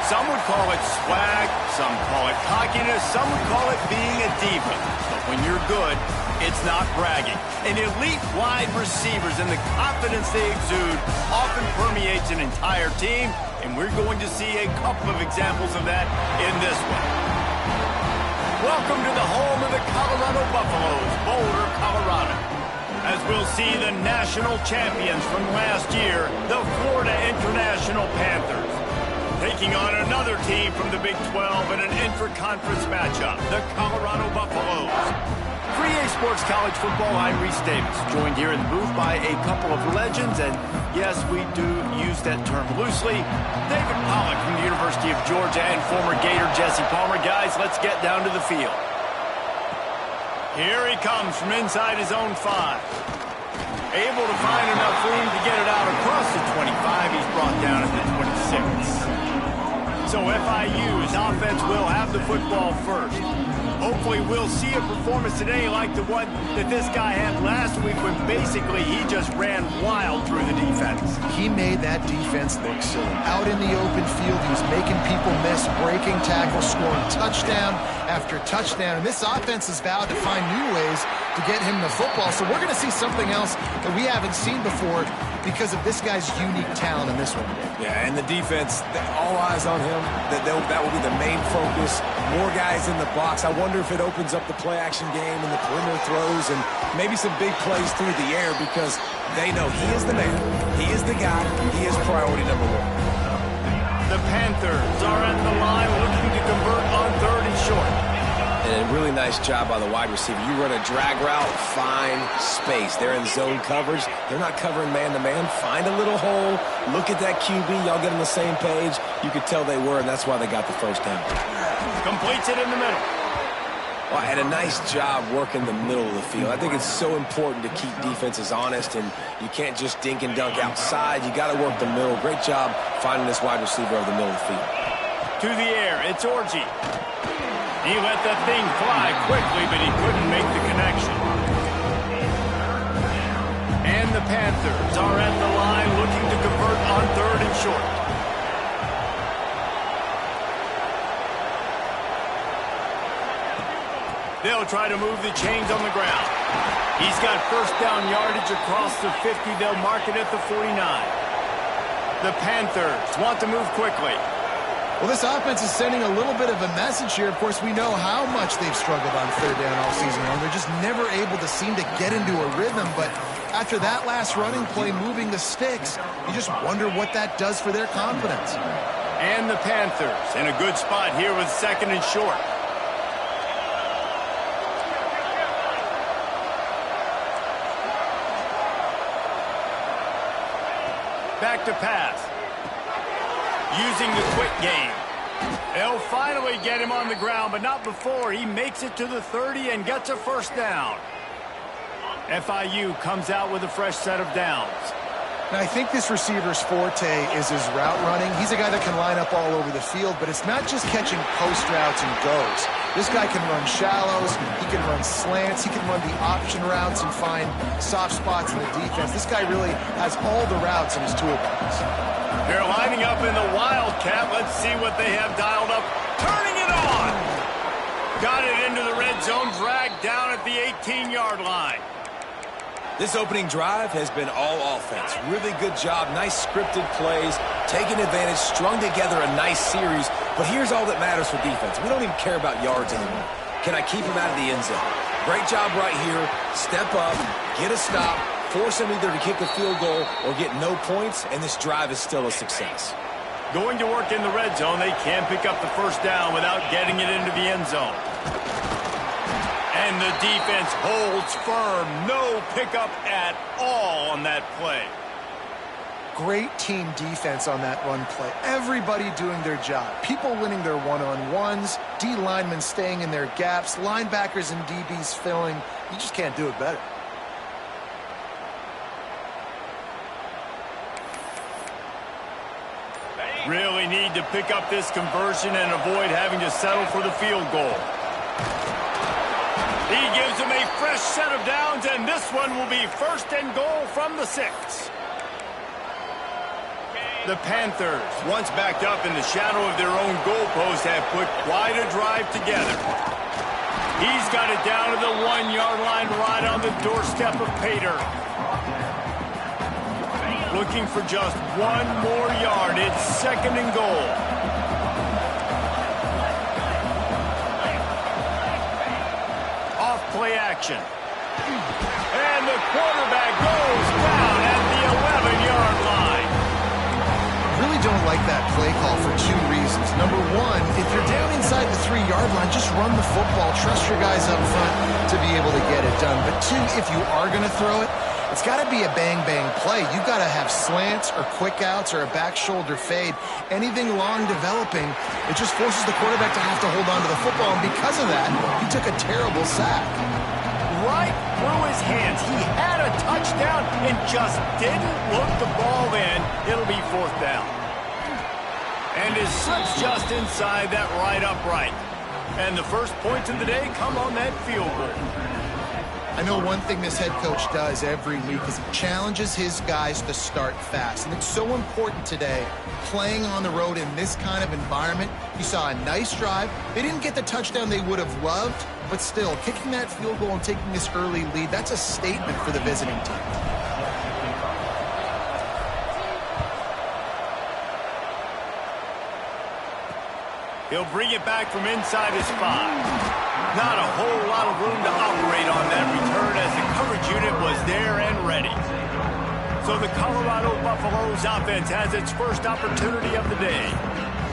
Some would call it swag, some call it cockiness, some would call it being a diva. But when you're good, it's not bragging. And elite wide receivers and the confidence they exude often permeates an entire team, and we're going to see a couple of examples of that in this one. Welcome to the home of the Colorado Buffaloes, Boulder, Colorado. As we'll see the national champions from last year, the Florida International Panthers, taking on another team from the Big 12 in an intra-conference matchup, the Colorado Buffaloes. For EA Sports College Football, I'm Reese Davis, joined here in the booth by a couple of legends, and yes, we do use that term loosely. David Pollack from the University of Georgia and former Gator Jesse Palmer. Guys, let's get down to the field. Here he comes from inside his own 5. Able to find enough room to get it out across the 25. He's brought down at the 26. So FIU's offense will have the football first. Hopefully we'll see a performance today like the one that this guy had last week when basically he just ran wild through the defense. He made that defense look silly. Out in the open field, he was making people miss, breaking tackles, scoring touchdown after touchdown. And this offense has vowed to find new ways to get him the football. So we're going to see something else that we haven't seen before because of this guy's unique talent in this one. Yeah, and the defense, all eyes on him. That will be the main focus. More guys in the box. I wonder if it opens up the play-action game and the perimeter throws and maybe some big plays through the air because they know he is the man. He is the guy. He is priority number 1. The Panthers are at the line looking to convert on 3rd and short. And a really nice job by the wide receiver. You run a drag route, find space. They're in zone coverage. They're not covering man-to-man. Find a little hole. Look at that QB. Y'all get on the same page. You could tell they were, and that's why they got the first down. Completes it in the middle. Well, and a nice job working the middle of the field. I think it's so important to keep defenses honest, and you can't just dink and dunk outside. You got to work the middle. Great job finding this wide receiver over the middle of the field. To the air, it's Orji. He let that thing fly quickly, but he couldn't make the connection. And the Panthers are at the line looking to convert on 3rd and short. They'll try to move the chains on the ground. He's got first down yardage across the 50. They'll mark it at the 49. The Panthers want to move quickly. Well, this offense is sending a little bit of a message here. Of course, we know how much they've struggled on 3rd down all season long. They're just never able to seem to get into a rhythm. But after that last running play, moving the sticks, you just wonder what that does for their confidence. And the Panthers in a good spot here with 2nd and short. Back to pass. Using the quick game. They'll finally get him on the ground, but not before he makes it to the 30 and gets a first down. FIU comes out with a fresh set of downs. Now, I think this receiver's forte is his route running. He's a guy that can line up all over the field, but it's not just catching post routes and goes. This guy can run shallows, he can run slants, he can run the option routes and find soft spots in the defense. This guy really has all the routes in his toolbox. They're lining up in the Wildcat. Let's see what they have dialed up. Turning it on! Got it into the red zone, dragged down at the 18-yard line. This opening drive has been all offense. Really good job, nice scripted plays, taking advantage, strung together a nice series. But here's all that matters for defense. We don't even care about yards anymore. Can I keep him out of the end zone? Great job right here. Step up, get a stop, force him either to kick a field goal or get no points, and this drive is still a success. Going to work in the red zone. They can't pick up the first down without getting it into the end zone. And the defense holds firm. No pickup at all on that play. Great team defense on that run play. Everybody doing their job. People winning their one-on-ones, D linemen staying in their gaps, linebackers and DBs filling. You just can't do it better. Really need to pick up this conversion and avoid having to settle for the field goal. He gives him a fresh set of downs, and this one will be 1st and goal from the 6. The Panthers, once backed up in the shadow of their own goalpost, have put quite a drive together. He's got it down to the 1-yard line right on the doorstep of Pater. Looking for just one more yard. It's 2nd and goal. Off play action. And the quarterback goes down at the 11-yard line. Really don't like that play call for 2 reasons. Number one, if you're down inside the 3-yard line, just run the football. Trust your guys up front to be able to get it done. But 2, if you are going to throw it, it's got to be a bang-bang play. You've got to have slants or quick outs or a back shoulder fade. Anything long developing, it just forces the quarterback to have to hold on to the football. And because of that, he took a terrible sack. Right through his hands. He had a touchdown and just didn't look the ball in. It'll be 4th down. And his slip's just inside that right upright. And the first points of the day come on that field goal. I know one thing this head coach does every week is he challenges his guys to start fast. And it's so important today, playing on the road in this kind of environment. You saw a nice drive. They didn't get the touchdown they would have loved, but still, kicking that field goal and taking this early lead, that's a statement for the visiting team. He'll bring it back from inside his 5. Not a whole lot of room to operate on that return as the coverage unit was there and ready. So the Colorado Buffaloes offense has its first opportunity of the day.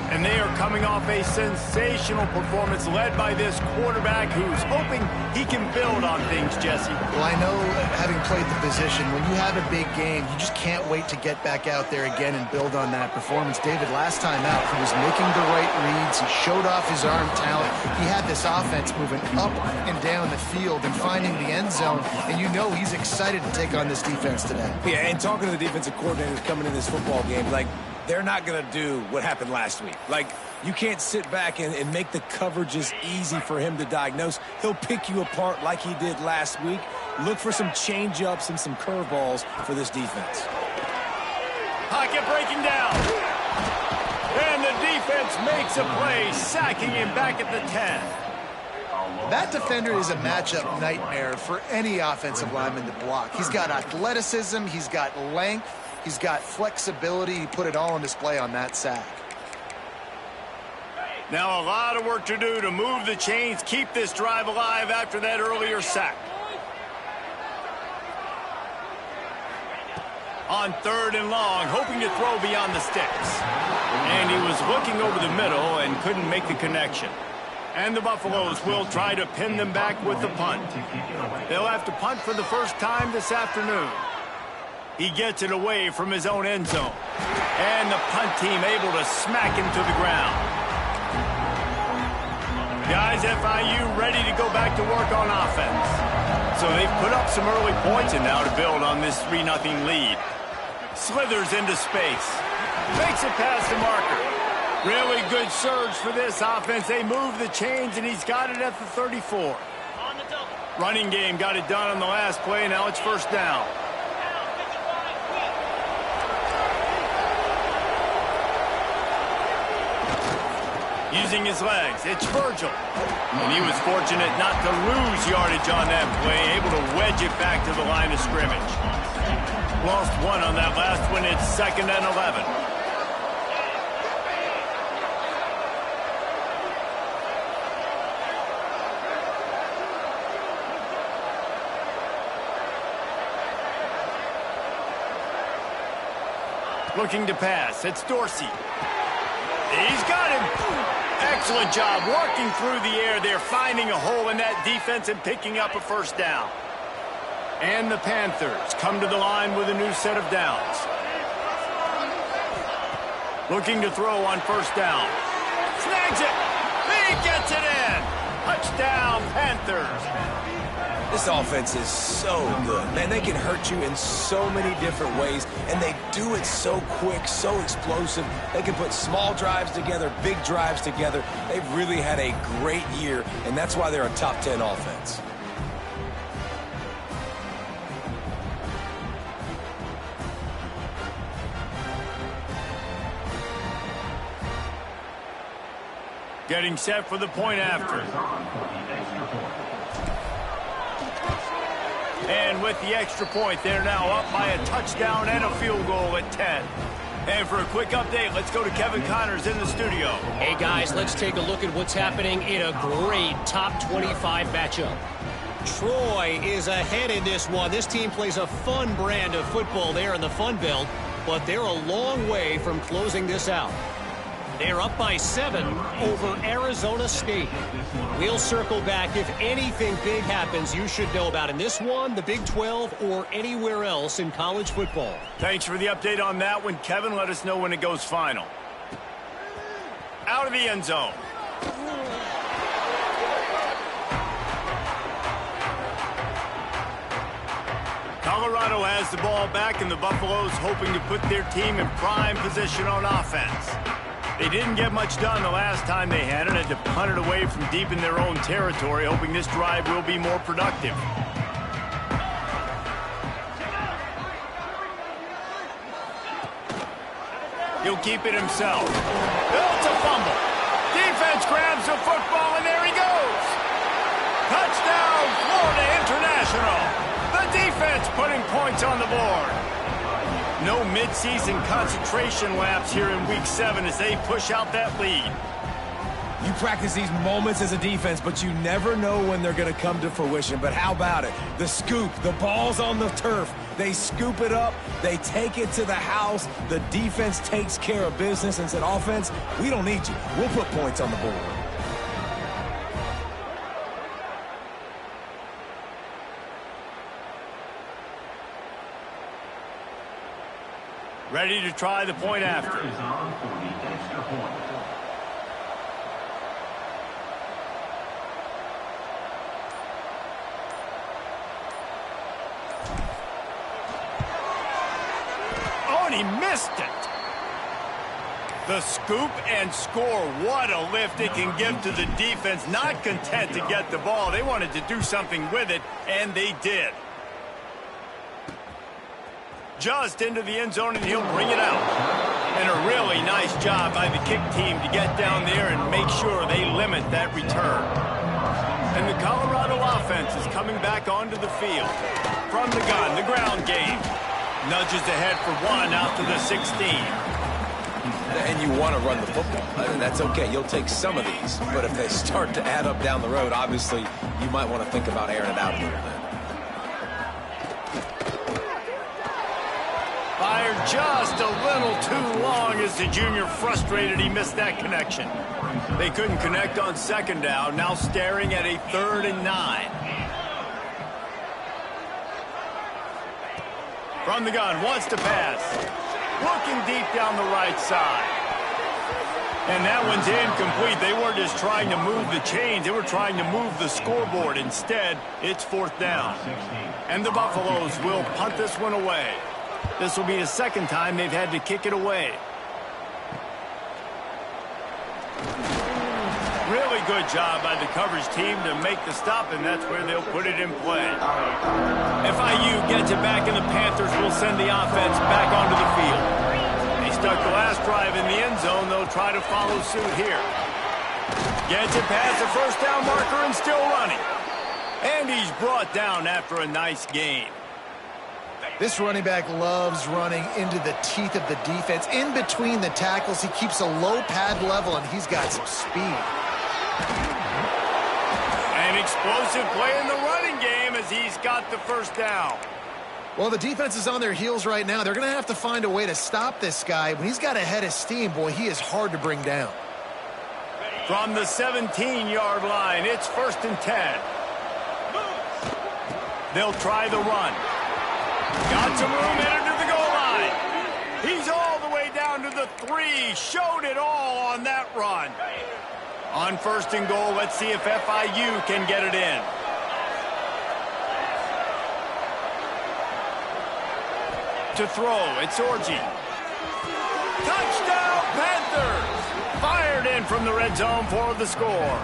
And they are coming off a sensational performance led by this quarterback who's hoping he can build on things, Jesse. Well, I know, having played the position, when you have a big game, you just can't wait to get back out there again and build on that performance. David, last time out, he was making the right reads. He showed off his arm talent. He had this offense moving up and down the field and finding the end zone. And you know he's excited to take on this defense today. Yeah, and talking to the defensive coordinators coming in this football game, like, they're not going to do what happened last week. Like, you can't sit back and make the coverages easy for him to diagnose. He'll pick you apart like he did last week. Look for some change-ups and some curveballs for this defense. Pocket breaking down. And the defense makes a play, sacking him back at the 10. That defender is a matchup nightmare for any offensive lineman to block. He's got athleticism, he's got length, he's got flexibility. He put it all on display on that sack. Now a lot of work to do to move the chains, keep this drive alive after that earlier sack. On 3rd and long, hoping to throw beyond the sticks. And he was looking over the middle and couldn't make the connection. And the Buffaloes will try to pin them back with the punt. They'll have to punt for the first time this afternoon. He gets it away from his own end zone. And the punt team able to smack him to the ground. Guys, FIU ready to go back to work on offense. So they've put up some early points and now to build on this 3-0 lead. Slithers into space. Makes it past the marker. Really good surge for this offense. They move the chains, and he's got it at the 34. Running game got it done on the last play. Now it's 1st down. Using his legs, it's Virgil. And he was fortunate not to lose yardage on that play, able to wedge it back to the line of scrimmage. Lost 1 on that last one. It's 2nd and 11. Looking to pass. It's Dorsey. He's got him. Excellent job working through the air there, finding a hole in that defense and picking up a 1st down. And the Panthers come to the line with a new set of downs. Looking to throw on 1st down. Snags it. He gets it in. Touchdown, Panthers. This offense is so good. Man, they can hurt you in so many different ways, and they do it so quick, so explosive. They can put small drives together, big drives together. They've really had a great year, and that's why they're a top 10 offense. Getting set for the point after. And with the extra point, they're now up by a touchdown and a field goal at 10. And for a quick update, let's go to Kevin Connors in the studio. Hey, guys, let's take a look at what's happening in a great top 25 matchup. Troy is ahead in this one. This team plays a fun brand of football there in the Fun Belt, but they're a long way from closing this out. They're up by 7 over Arizona State. We'll circle back if anything big happens you should know about in this one, the Big 12, or anywhere else in college football. Thanks for the update on that one, Kevin. Let us know when it goes final. Out of the end zone. Colorado has the ball back, and the Buffaloes hoping to put their team in prime position on offense. They didn't get much done the last time they had it. Had to punt it away from deep in their own territory, hoping this drive will be more productive. He'll keep it himself. It's a fumble. Defense grabs the football, and there he goes. Touchdown, Florida International. The defense putting points on the board. No midseason concentration laps here in Week 7 as they push out that lead. You practice these moments as a defense, but you never know when they're going to come to fruition. But how about it? The scoop, the ball's on the turf. They scoop it up. They take it to the house. The defense takes care of business and said, offense, we don't need you. We'll put points on the board. Ready to try the point after. Oh, and he missed it. The scoop and score. What a lift it can give to the defense. Not content to get the ball. They wanted to do something with it, and they did. Just into the end zone, and he'll bring it out. And a really nice job by the kick team to get down there and make sure they limit that return. And the Colorado offense is coming back onto the field. From the gun, the ground game. Nudges ahead for 1 out to the 16. And you want to run the football. And that's okay. You'll take some of these. But if they start to add up down the road, obviously, you might want to think about airing it out a little bit. Fired just a little too long as the junior frustrated he missed that connection. They couldn't connect on second down, now staring at a 3rd and 9. From the gun, wants to pass. Looking deep down the right side. And that one's incomplete. They weren't just trying to move the chains, they were trying to move the scoreboard. Instead, it's 4th down. And the Buffaloes will punt this one away. This will be the second time they've had to kick it away. Really good job by the coverage team to make the stop, and that's where they'll put it in play. FIU gets it back, and the Panthers will send the offense back onto the field. They stuck the last drive in the end zone. They'll try to follow suit here. Gets it past the first down marker and still running. And he's brought down after a nice gain. This running back loves running into the teeth of the defense. In between the tackles, he keeps a low pad level, and he's got some speed. An explosive play in the running game as he's got the first down. Well, the defense is on their heels right now. They're going to have to find a way to stop this guy. When he's got a head of steam, boy, he is hard to bring down. From the 17-yard line, it's 1st and 10. They'll try the run. Got some room headed to the goal line. He's all the way down to the 3. Showed it all on that run. On 1st and goal, let's see if FIU can get it in. To throw, it's Orji. Touchdown, Panthers! Fired in from the red zone for the score.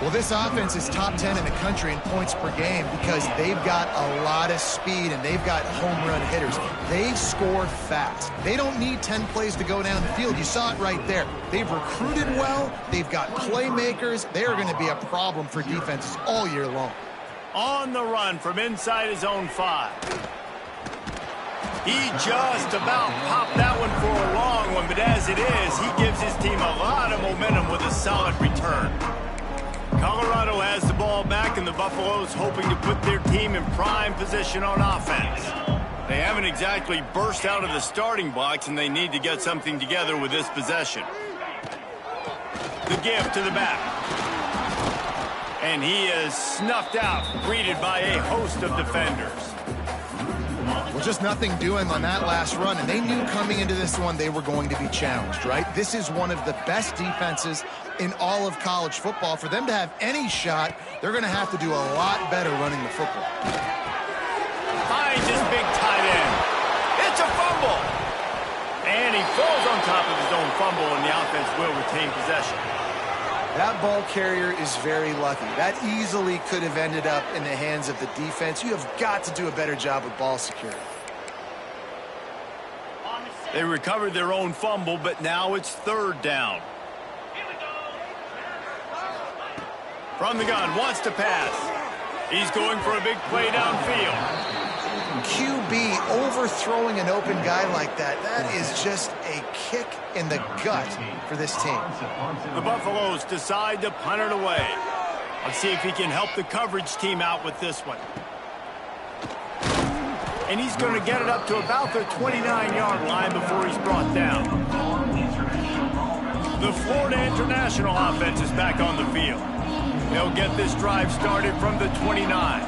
Well, this offense is top 10 in the country in points per game because they've got a lot of speed and they've got home run hitters. They score fast. They don't need 10 plays to go down the field. You saw it right there. They've recruited well. They've got playmakers. They are going to be a problem for defenses all year long. On the run from inside his own 5. He just about popped that one for a long one, but as it is, he gives his team a lot of momentum with a solid return. Colorado has the ball back, and the Buffaloes hoping to put their team in prime position on offense. They haven't exactly burst out of the starting blocks, and they need to get something together with this possession. The give to the back. And he is snuffed out, greeted by a host of defenders. Well, just nothing doing on that last run, and they knew coming into this one they were going to be challenged, right? This is one of the best defenses in all of college football. For them to have any shot, they're going to have to do a lot better running the football. Finds his big tight end. It's a fumble. And he falls on top of his own fumble, and the offense will retain possession. That ball carrier is very lucky. That easily could have ended up in the hands of the defense. You have got to do a better job with ball security. They recovered their own fumble, but now it's 3rd down. From the gun, wants to pass. He's going for a big play downfield. QB overthrowing an open guy like that, that is just a kick in the gut for this team. The Buffaloes decide to punt it away. Let's see if he can help the coverage team out with this one. And he's going to get it up to about the 29-yard line before he's brought down. The Florida International offense is back on the field. They'll get this drive started from the 29.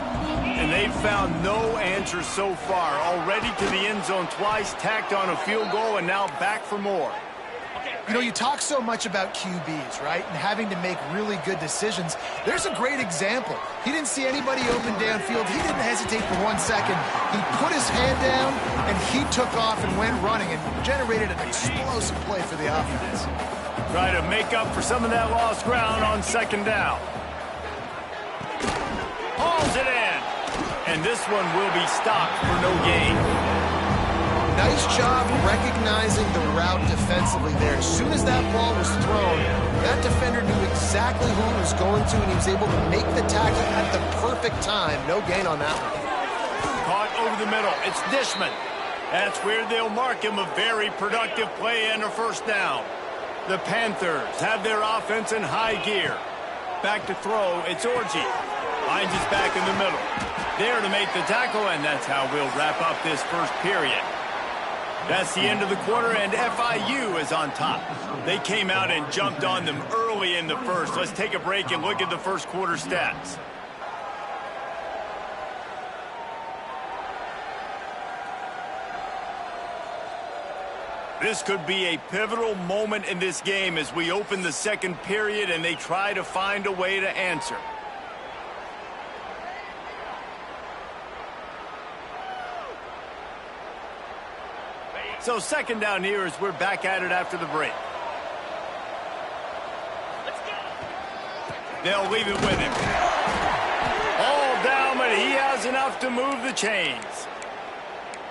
And they've found no answer so far. Already to the end zone twice, tacked on a field goal, and now back for more. You know, you talk so much about QBs, right, and having to make really good decisions. There's a great example. He didn't see anybody open downfield. He didn't hesitate for 1 second. He put his hand down, and he took off and went running and generated an explosive play for the offense. Try to make up for some of that lost ground on 2nd down. Hauls it in. And this one will be stopped for no gain. Nice job recognizing the route defensively there. As soon as that ball was thrown, that defender knew exactly who he was going to, and he was able to make the tackle at the perfect time. No gain on that one. Caught over the middle. It's Dishman. That's where they'll mark him a very productive play and a 1st down. The Panthers have their offense in high gear. Back to throw. It's Orji. Finds his back in the middle. There to make the tackle, and that's how we'll wrap up this 1st period. That's the end of the quarter, and FIU is on top. They came out and jumped on them early in the 1st. Let's take a break and look at the 1st quarter stats. This could be a pivotal moment in this game as we open the 2nd period and they try to find a way to answer. So 2nd down here as we're back at it after the break. They'll leave it with him. All down, but he has enough to move the chains.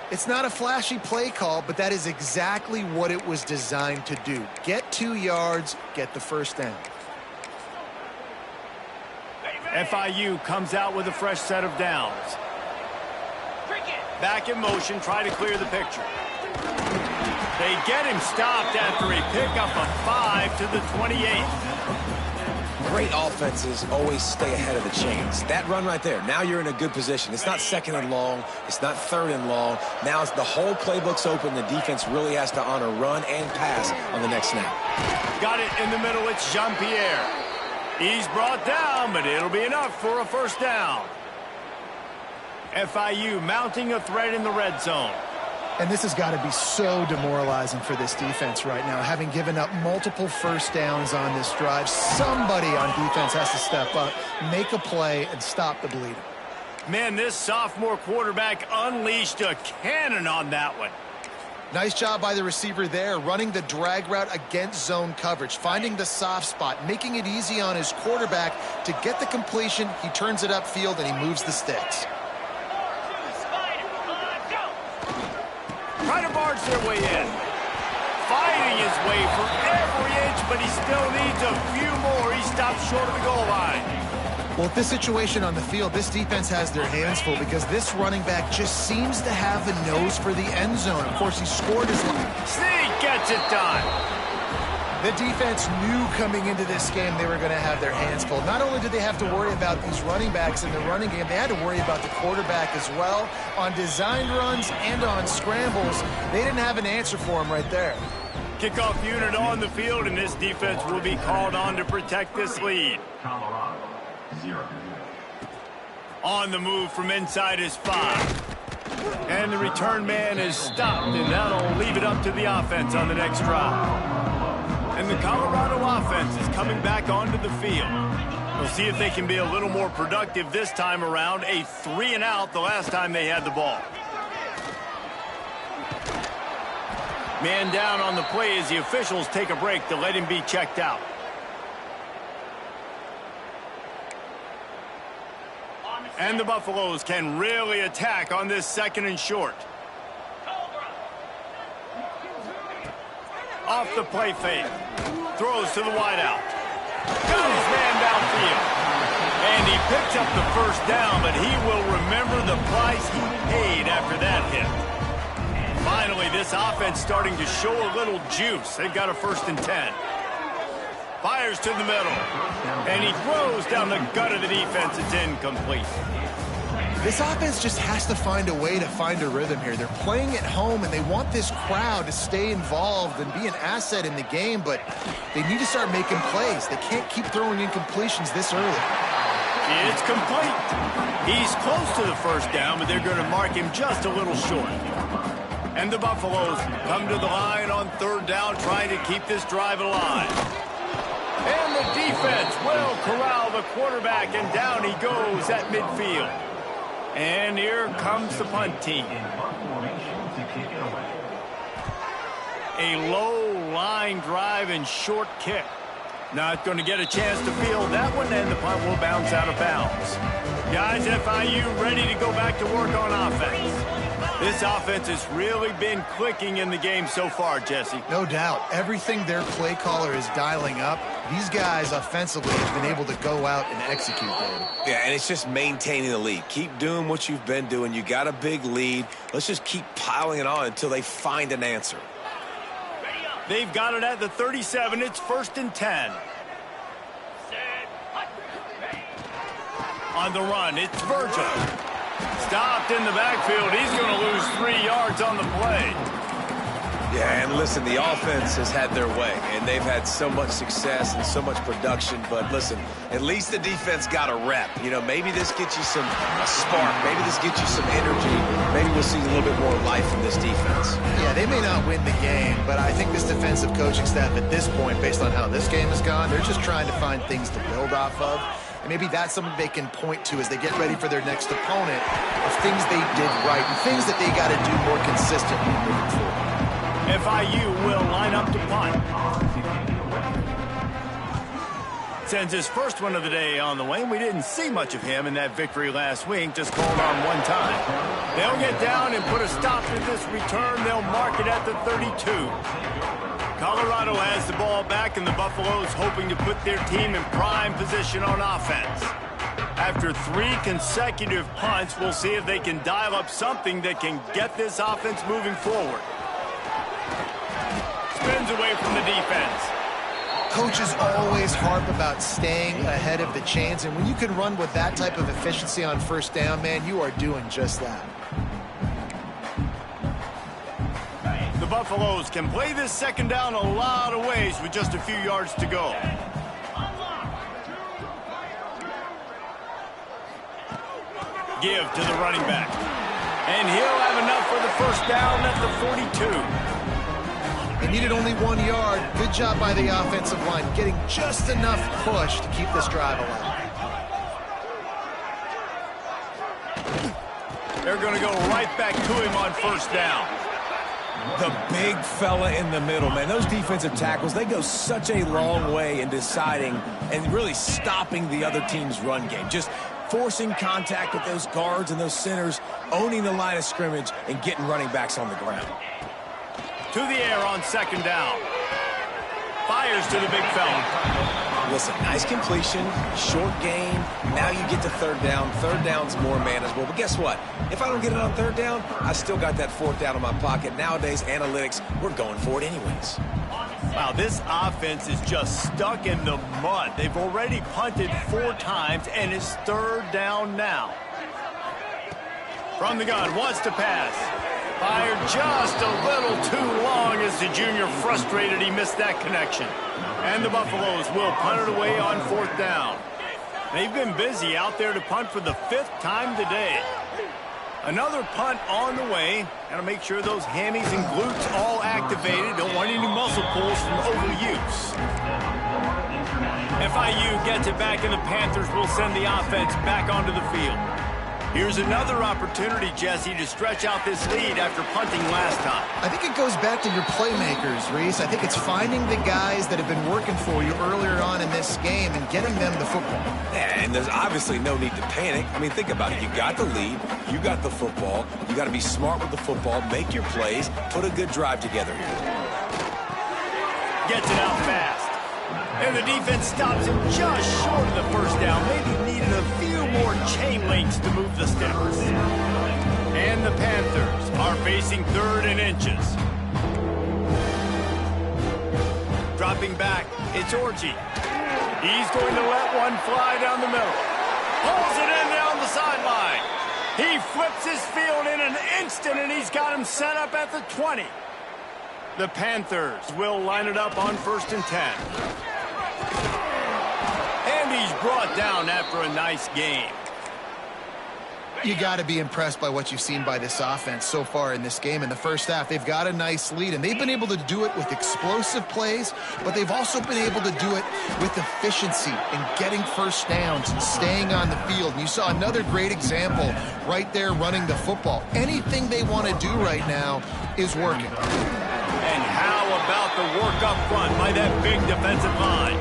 It's not a flashy play call, but that is exactly what it was designed to do. Get 2 yards, get the 1st down. FIU comes out with a fresh set of downs. Back in motion, try to clear the picture. They get him stopped after a pickup of 5 to the 28. Great offenses always stay ahead of the chains. That run right there, now you're in a good position. It's not 2nd and long. It's not 3rd and long. Now it's the whole playbook's open. The defense really has to honor run and pass on the next snap. Got it in the middle. It's Jean-Pierre. He's brought down, but it'll be enough for a 1st down. FIU mounting a threat in the red zone. And this has got to be so demoralizing for this defense right now. Having given up multiple 1st downs on this drive, somebody on defense has to step up, make a play, and stop the bleeding. Man, this sophomore quarterback unleashed a cannon on that one. Nice job by the receiver there, running the drag route against zone coverage, finding the soft spot, making it easy on his quarterback to get the completion. He turns it upfield, and he moves the sticks. Trying to barge their way in. Fighting his way for every inch, but he still needs a few more. He stops short of the goal line. Well, at this situation on the field, this defense has their hands full because this running back just seems to have the nose for the end zone. Of course, he scored his line. Sneak gets it done. The defense knew coming into this game they were going to have their hands full. Not only did they have to worry about these running backs in the running game, they had to worry about the quarterback as well. On designed runs and on scrambles, they didn't have an answer for him right there. Kickoff unit on the field, and this defense will be called on to protect this lead. Colorado, 0. On the move from inside his 5. And the return man is stopped, and that'll leave it up to the offense on the next drive. And the Colorado offense is coming back onto the field. We'll see if they can be a little more productive this time around. A 3-and-out the last time they had the ball. Man down on the play as the officials take a break to let him be checked out. And the Buffaloes can really attack on this 2nd and short. Off the play fake. Throws to the wideout. Got his man downfield. And he picks up the first down, but he will remember the price he paid after that hit. Finally, this offense starting to show a little juice. They've got a 1st and 10. Fires to the middle. And he throws down the gut of the defense. It's incomplete. This offense just has to find a way to find a rhythm here. They're playing at home, and they want this crowd to stay involved and be an asset in the game, but they need to start making plays. They can't keep throwing incompletions this early. It's complete. He's close to the first down, but they're going to mark him just a little short. And the Buffaloes come to the line on 3rd down, trying to keep this drive alive. And the defense will corral the quarterback, and down he goes at midfield. And here comes the punt team. A low line drive and short kick. Not going to get a chance to field that one, and the punt will bounce out of bounds. Guys, FIU ready to go back to work on offense. This offense has really been clicking in the game so far, Jesse. No doubt. Everything their play caller is dialing up, these guys offensively have been able to go out and execute them. Yeah, and it's just maintaining the lead. Keep doing what you've been doing. You got a big lead. Let's just keep piling it on until they find an answer. They've got it at the 37. It's 1st and 10. On the run, it's Virgil. Stopped in the backfield. He's going to lose 3 yards on the play. Yeah, and listen, the offense has had their way, and they've had so much success and so much production. But listen, at least the defense got a rep. You know, maybe this gets you a spark. Maybe this gets you some energy. Maybe we'll see a little bit more life in this defense. Yeah, they may not win the game, but I think this defensive coaching staff at this point, based on how this game has gone, they're just trying to find things to build off of. And maybe that's something they can point to as they get ready for their next opponent of things they did right and things that they got to do more consistently moving forward. FIU will line up to punt. Sends his first one of the day on the way. We didn't see much of him in that victory last week, just called on one time. They'll get down and put a stop to this return. They'll mark it at the 32. Colorado has the ball back, and the Buffaloes hoping to put their team in prime position on offense. After 3 consecutive punts, we'll see if they can dial up something that can get this offense moving forward. Spins away from the defense. Coaches always harp about staying ahead of the chains, and when you can run with that type of efficiency on 1st down, man, you are doing just that. The Buffaloes can play this 2nd down a lot of ways with just a few yards to go. Give to the running back. And he'll have enough for the 1st down at the 42. They needed only 1 yard. Good job by the offensive line, getting just enough push to keep this drive alive. They're going to go right back to him on 1st down. The big fella in the middle, man. Those defensive tackles, they go such a long way in deciding and really stopping the other team's run game. Just forcing contact with those guards and those centers, owning the line of scrimmage, and getting running backs on the ground. To the air on second down. Fires to the big fella. Listen, nice completion, short game. Now you get to third down. Third down's more manageable. But guess what? If I don't get it on third down, I still got that fourth down in my pocket. Nowadays, analytics, we're going for it anyways. Wow, this offense is just stuck in the mud. They've already punted 4 times, and it's third down now. From the gun, wants to pass. Fired just a little too long as the junior frustrated he missed that connection. And the Buffaloes will punt it away on fourth down. They've been busy out there to punt for the 5th time today. Another punt on the way. Got to make sure those hammies and glutes all activated. Don't want any muscle pulls from overuse. FIU gets it back, and the Panthers will send the offense back onto the field. Here's another opportunity, Jesse, to stretch out this lead after punting last time. I think it goes back to your playmakers, Reese. I think it's finding the guys that have been working for you earlier on in this game and getting them the football. Yeah, and there's obviously no need to panic. I mean, think about it. You got the lead. You got the football. You got to be smart with the football, make your plays, put a good drive together here. Gets it out fast. And the defense stops him just short of the first down. Maybe needed a few more chain links to move the steppers. And the Panthers are facing 3rd and inches. Dropping back, it's Orji. He's going to let one fly down the middle. Pulls it in down the sideline. He flips his field in an instant, and he's got him set up at the 20. The Panthers will line it up on 1st and 10. And he's brought down after a nice game. You got to be impressed by what you've seen by this offense so far in this game. In the first half, they've got a nice lead, and they've been able to do it with explosive plays, but they've also been able to do it with efficiency and getting first downs and staying on the field. And you saw another great example right there running the football. Anything they want to do right now is working. And how about the work up front by that big defensive line?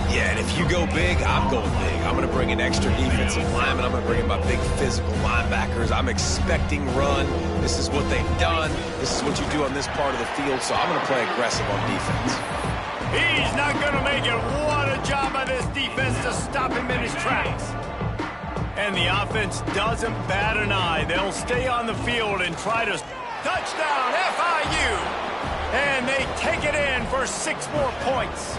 Yeah, and if you go big, I'm going big. I'm going to bring an extra defensive lineman. I'm going to bring in my big physical linebackers. I'm expecting run. This is what they've done. This is what you do on this part of the field, so I'm going to play aggressive on defense. He's not going to make it. What a job by this defense to stop him in his tracks. And the offense doesn't bat an eye. They'll stay on the field and try to touchdown FIU. And they take it in for 6 more points.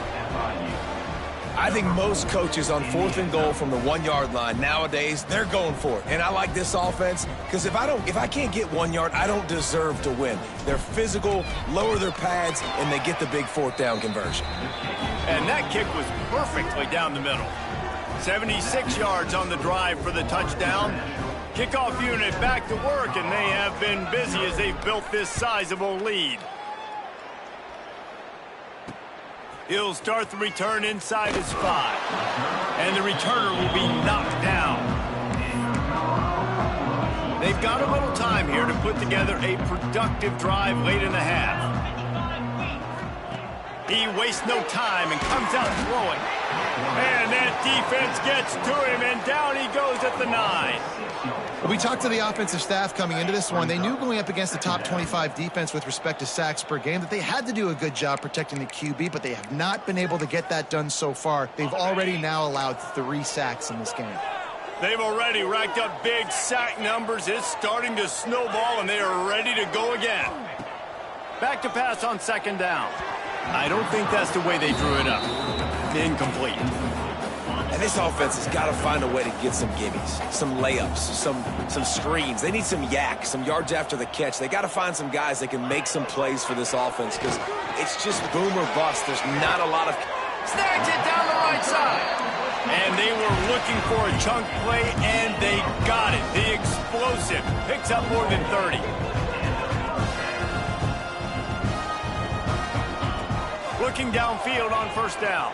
I think most coaches on 4th and goal from the 1-yard line nowadays, they're going for it. And I like this offense because if I can't get 1 yard, I don't deserve to win. They're physical, lower their pads, and they get the big 4th down conversion. And that kick was perfectly down the middle. 76 yards on the drive for the touchdown. Kickoff unit back to work, and they have been busy as they've built this sizable lead. He'll start the return inside his 5. And the returner will be knocked down. They've got a little time here to put together a productive drive late in the half. He wastes no time and comes out throwing. And that defense gets to him, and down he goes at the 9. We talked to the offensive staff coming into this one. They knew going up against the top 25 defense with respect to sacks per game that they had to do a good job protecting the QB, but they have not been able to get that done so far. They've already now allowed 3 sacks in this game. They've already racked up big sack numbers. It's starting to snowball, and they are ready to go again. Back to pass on 2nd down. I don't think that's the way they drew it up. Incomplete. And this offense has got to find a way to get some gimmies, some layups, some screens. They need some yak, some yards after the catch. They got to find some guys that can make some plays for this offense because it's just boom or bust. There's not a lot of... Snags it down the right side. And they were looking for a chunk play, and they got it. The explosive picks up more than 30. Looking downfield on 1st down.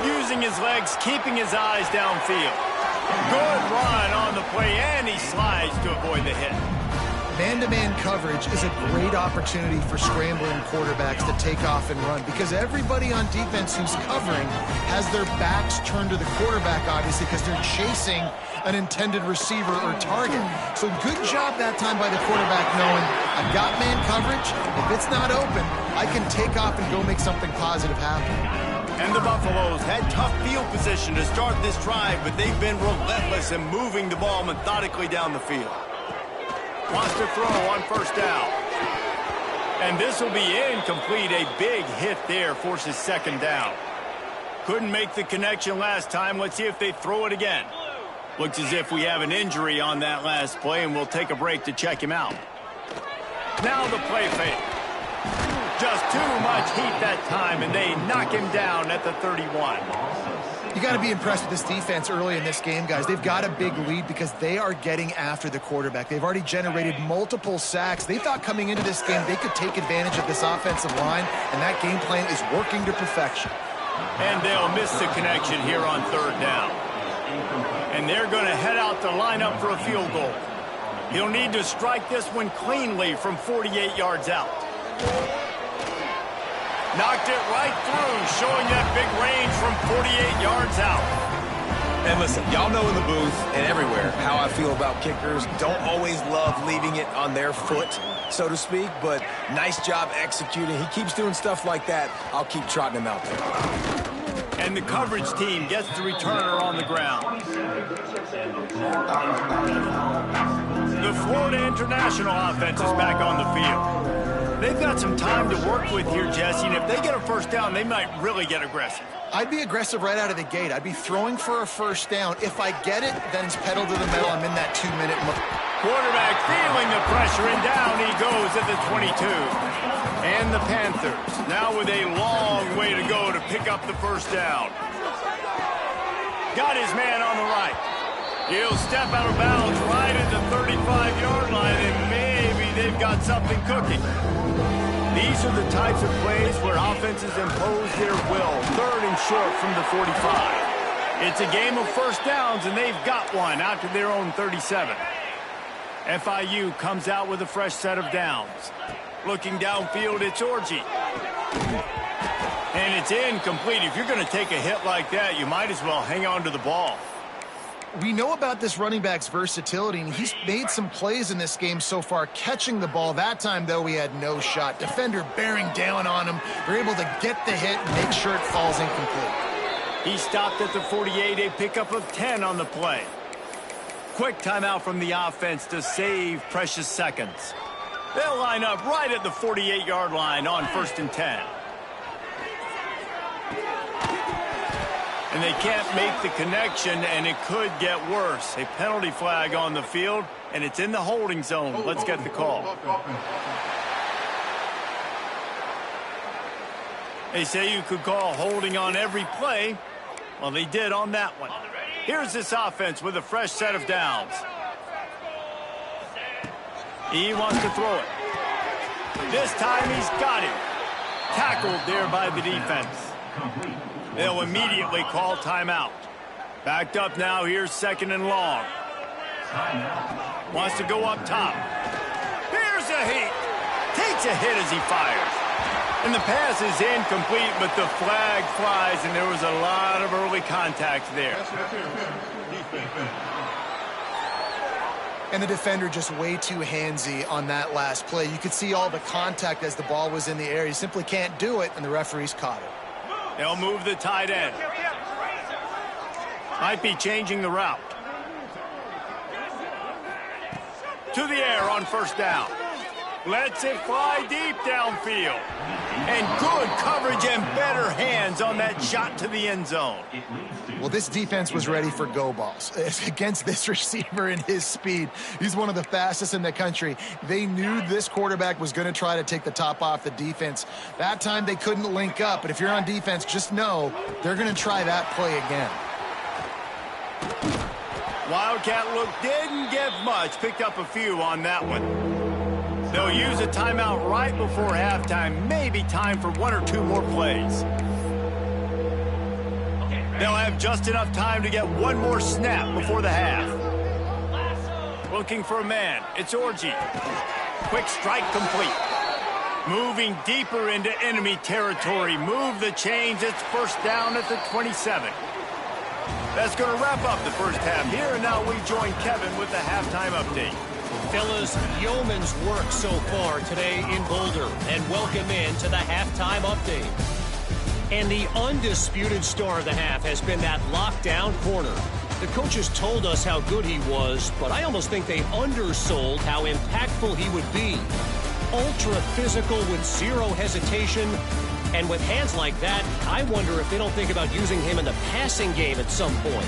Using his legs, keeping his eyes downfield. Good run on the play, and he slides to avoid the hit. Man-to-man coverage is a great opportunity for scrambling quarterbacks to take off and run because everybody on defense who's covering has their backs turned to the quarterback, obviously, because they're chasing an intended receiver or target. So good job that time by the quarterback knowing I've got man coverage. If it's not open, I can take off and go make something positive happen. And the Buffaloes had tough field position to start this drive, but they've been relentless in moving the ball methodically down the field. Wants to throw on first down. And this will be incomplete. A big hit there forces second down. Couldn't make the connection last time. Let's see if they throw it again. Looks as if we have an injury on that last play, and we'll take a break to check him out. Now the play fake. Just too much heat that time, and they knock him down at the 31. You got to be impressed with this defense early in this game, guys. They've got a big lead because they are getting after the quarterback. They've already generated multiple sacks. They thought coming into this game they could take advantage of this offensive line, and that game plan is working to perfection. And they'll miss the connection here on third down. And they're going to head out to line up for a field goal. He'll need to strike this one cleanly from 48 yards out. Knocked it right through, showing that big range from 48 yards out. And listen, y'all know in the booth and everywhere how I feel about kickers. Don't always love leaving it on their foot, so to speak, but nice job executing. He keeps doing stuff like that. I'll keep trotting him out there. And the coverage team gets the returner on the ground. The Florida International offense is back on the field. They've got some time to work with here, Jesse, and if they get a first down, they might really get aggressive. I'd be aggressive right out of the gate. I'd be throwing for a first down. If I get it, then it's pedal to the metal. I'm in that 2-minute mode. Quarterback feeling the pressure, and down he goes at the 22. And the Panthers now with a long way to go to pick up the first down. Got his man on the right. He'll step out of bounds right at the 35-yard line, and maybe they've got something cooking. These are the types of plays where offenses impose their will. Third and short from the 45. It's a game of first downs, and they've got one out to their own 37. FIU comes out with a fresh set of downs. Looking downfield, it's Orji. And it's incomplete. If you're going to take a hit like that, you might as well hang on to the ball. We know about this running back's versatility, and he's made some plays in this game so far, catching the ball. That time, though, he had no shot. Defender bearing down on him. They're able to get the hit and make sure it falls incomplete. He stopped at the 48, a pickup of 10 on the play. Quick timeout from the offense to save precious seconds. They'll line up right at the 48-yard line on 1st and 10. And they can't make the connection, and it could get worse. A penalty flag on the field, and it's in the holding zone. Let's get the call. They say you could call holding on every play. Well, they did on that one. Here's this offense with a fresh set of downs. He wants to throw it. This time he's got him. Tackled there by the defense. They'll immediately call timeout. Backed up now. Here's 2nd and long. Wants to go up top. Here's a heat. Takes a hit as he fires. And the pass is incomplete, but the flag flies, and there was a lot of early contact there. And the defender just way too handsy on that last play. You could see all the contact as the ball was in the air. He simply can't do it, and the referees caught it. They'll move the tight end. Might be changing the route. To the air on 1st down. Lets it fly deep downfield. And good coverage and better hands on that shot to the end zone. Well, this defense was ready for go balls. Against this receiver and his speed, he's one of the fastest in the country. They knew this quarterback was going to try to take the top off the defense. That time they couldn't link up, but if you're on defense, just know they're going to try that play again. Wildcat look didn't get much. Picked up a few on that one. They'll use a timeout right before halftime. Maybe time for 1 or 2 more plays. They'll have just enough time to get one more snap before the half. Looking for a man. It's Orji. Quick strike complete. Moving deeper into enemy territory. Move the chains. It's first down at the 27. That's going to wrap up the first half here, and now we join Kevin with the halftime update. Fellas, yeoman's work so far today in Boulder, and welcome in to the halftime update. And the undisputed star of the half has been that lockdown corner. The coaches told us how good he was, but I almost think they undersold how impactful he would be. Ultra physical with zero hesitation. And with hands like that, I wonder if they don't think about using him in the passing game at some point.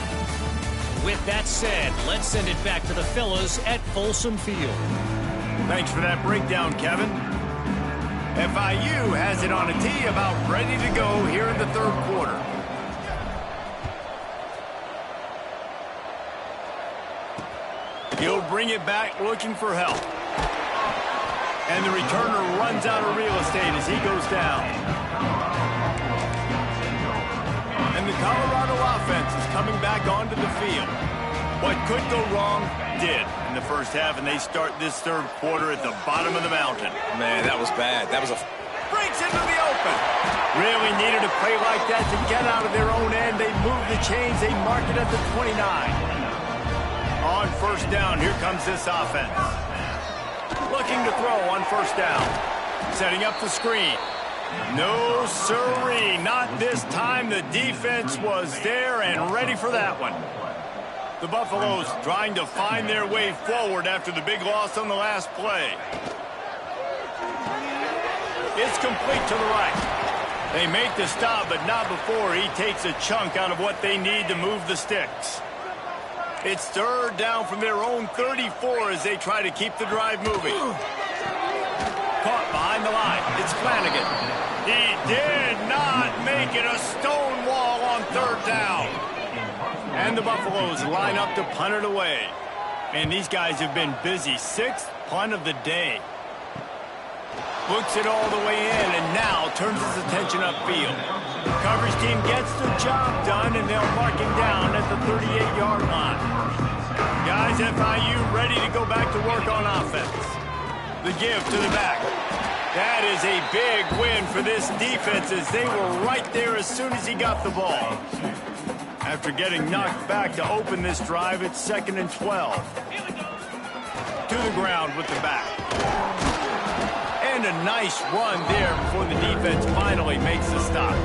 With that said, let's send it back to the fellas at Folsom Field. Thanks for that breakdown, Kevin. FIU has it on a tee, about ready to go here in the third quarter. He'll bring it back looking for help. And the returner runs out of real estate as he goes down. And the Colorado offense is coming back onto the field. What could go wrong did in the first half, and they start this third quarter at the bottom of the mountain. Man, that was bad. That was a... Breaks into the open. Really needed a play like that to get out of their own end. They move the chains. They mark it at the 29. On first down, here comes this offense. Looking to throw on first down. Setting up the screen. No sirree, not this time. The defense was there and ready for that one. The Buffaloes trying to find their way forward after the big loss on the last play. It's complete to the right. They make the stop, but not before he takes a chunk out of what they need to move the sticks. It's third down from their own 34 as they try to keep the drive moving. Caught behind the line. It's Flanagan. He did not make it. A stone wall on third down. And the Buffaloes line up to punt it away. Man, these guys have been busy. Sixth punt of the day. Looks it all the way in and now turns his attention upfield. Coverage team gets the job done, and they'll mark him down at the 38-yard line. Guys, FIU ready to go back to work on offense. The give to the back. That is a big win for this defense as they were right there as soon as he got the ball. After getting knocked back to open this drive, it's 2nd and 12. To the ground with the back. And a nice run there before the defense finally makes the stop.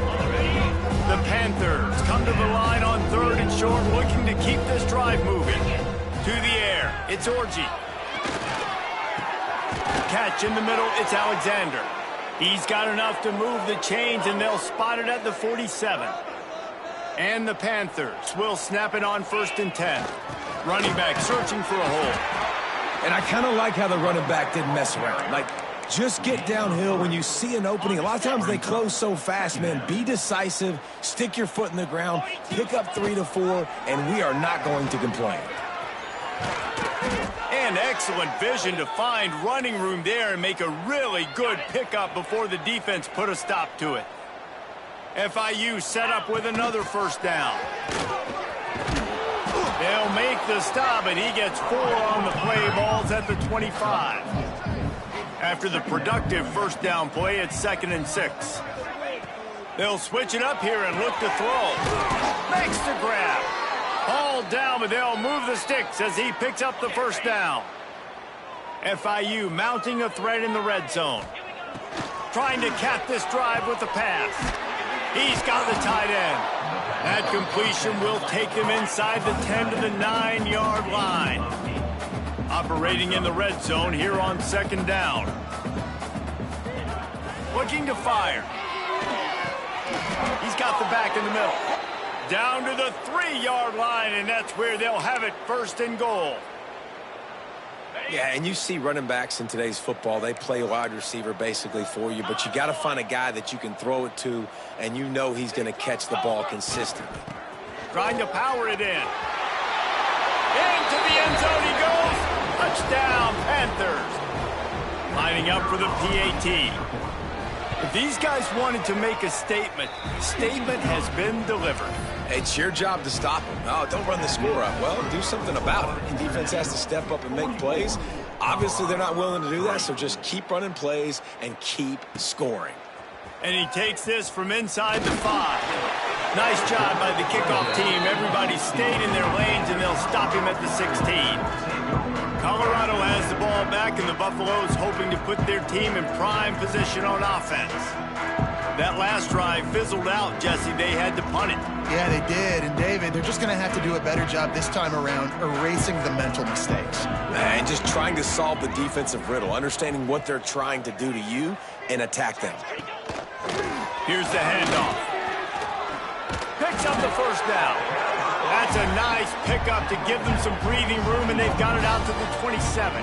The Panthers come to the line on third and short, looking to keep this drive moving. To the air, it's Orji. Catch in the middle, it's Alexander. He's got enough to move the chains, and they'll spot it at the 47. And the Panthers will snap it on 1st and 10. Running back searching for a hole. And I kind of like how the running back didn't mess around. Like, just get downhill when you see an opening. A lot of times they close so fast, man. Be decisive, stick your foot in the ground, pick up 3 to 4, and we are not going to complain. And excellent vision to find running room there and make a really good pickup before the defense put a stop to it. FIU set up with another first down. They'll make the stop, and he gets 4 on the play. Balls at the 25. After the productive first down play, it's 2nd and 6. They'll switch it up here and look to throw. Makes the grab. Hauled down, but they'll move the sticks as he picks up the first down. FIU mounting a threat in the red zone. Trying to cap this drive with the pass. He's got the tight end. That completion will take him inside the 10 to the 9-yard line. Operating in the red zone here on 2nd down. Looking to fire. He's got the back in the middle. Down to the 3-yard line, and that's where they'll have it, 1st and goal. Yeah, and you see running backs in today's football, they play wide receiver basically for you, but you got to find a guy that you can throw it to, and you know he's going to catch the ball consistently. Trying to power it in. Into the end zone he goes. Touchdown, Panthers. Lining up for the PAT. The These guys wanted to make a statement. The statement has been delivered. It's your job to stop them. Oh, don't run the score up. Well, do something about it. The defense has to step up and make plays. Obviously, they're not willing to do that, so just keep running plays and keep scoring. And he takes this from inside the 5. Nice job by the kickoff team. Everybody stayed in their lanes, and they'll stop him at the 16. Colorado has the ball back, and the Buffaloes hoping to put their team in prime position on offense. That last drive fizzled out, Jesse. They had to punt it. Yeah, they did. And, David, they're just going to have to do a better job this time around erasing the mental mistakes. And just trying to solve the defensive riddle, understanding what they're trying to do to you and attack them. Here's the handoff. Picks up the first down. That's a nice pickup to give them some breathing room, and they've got it out to the 27.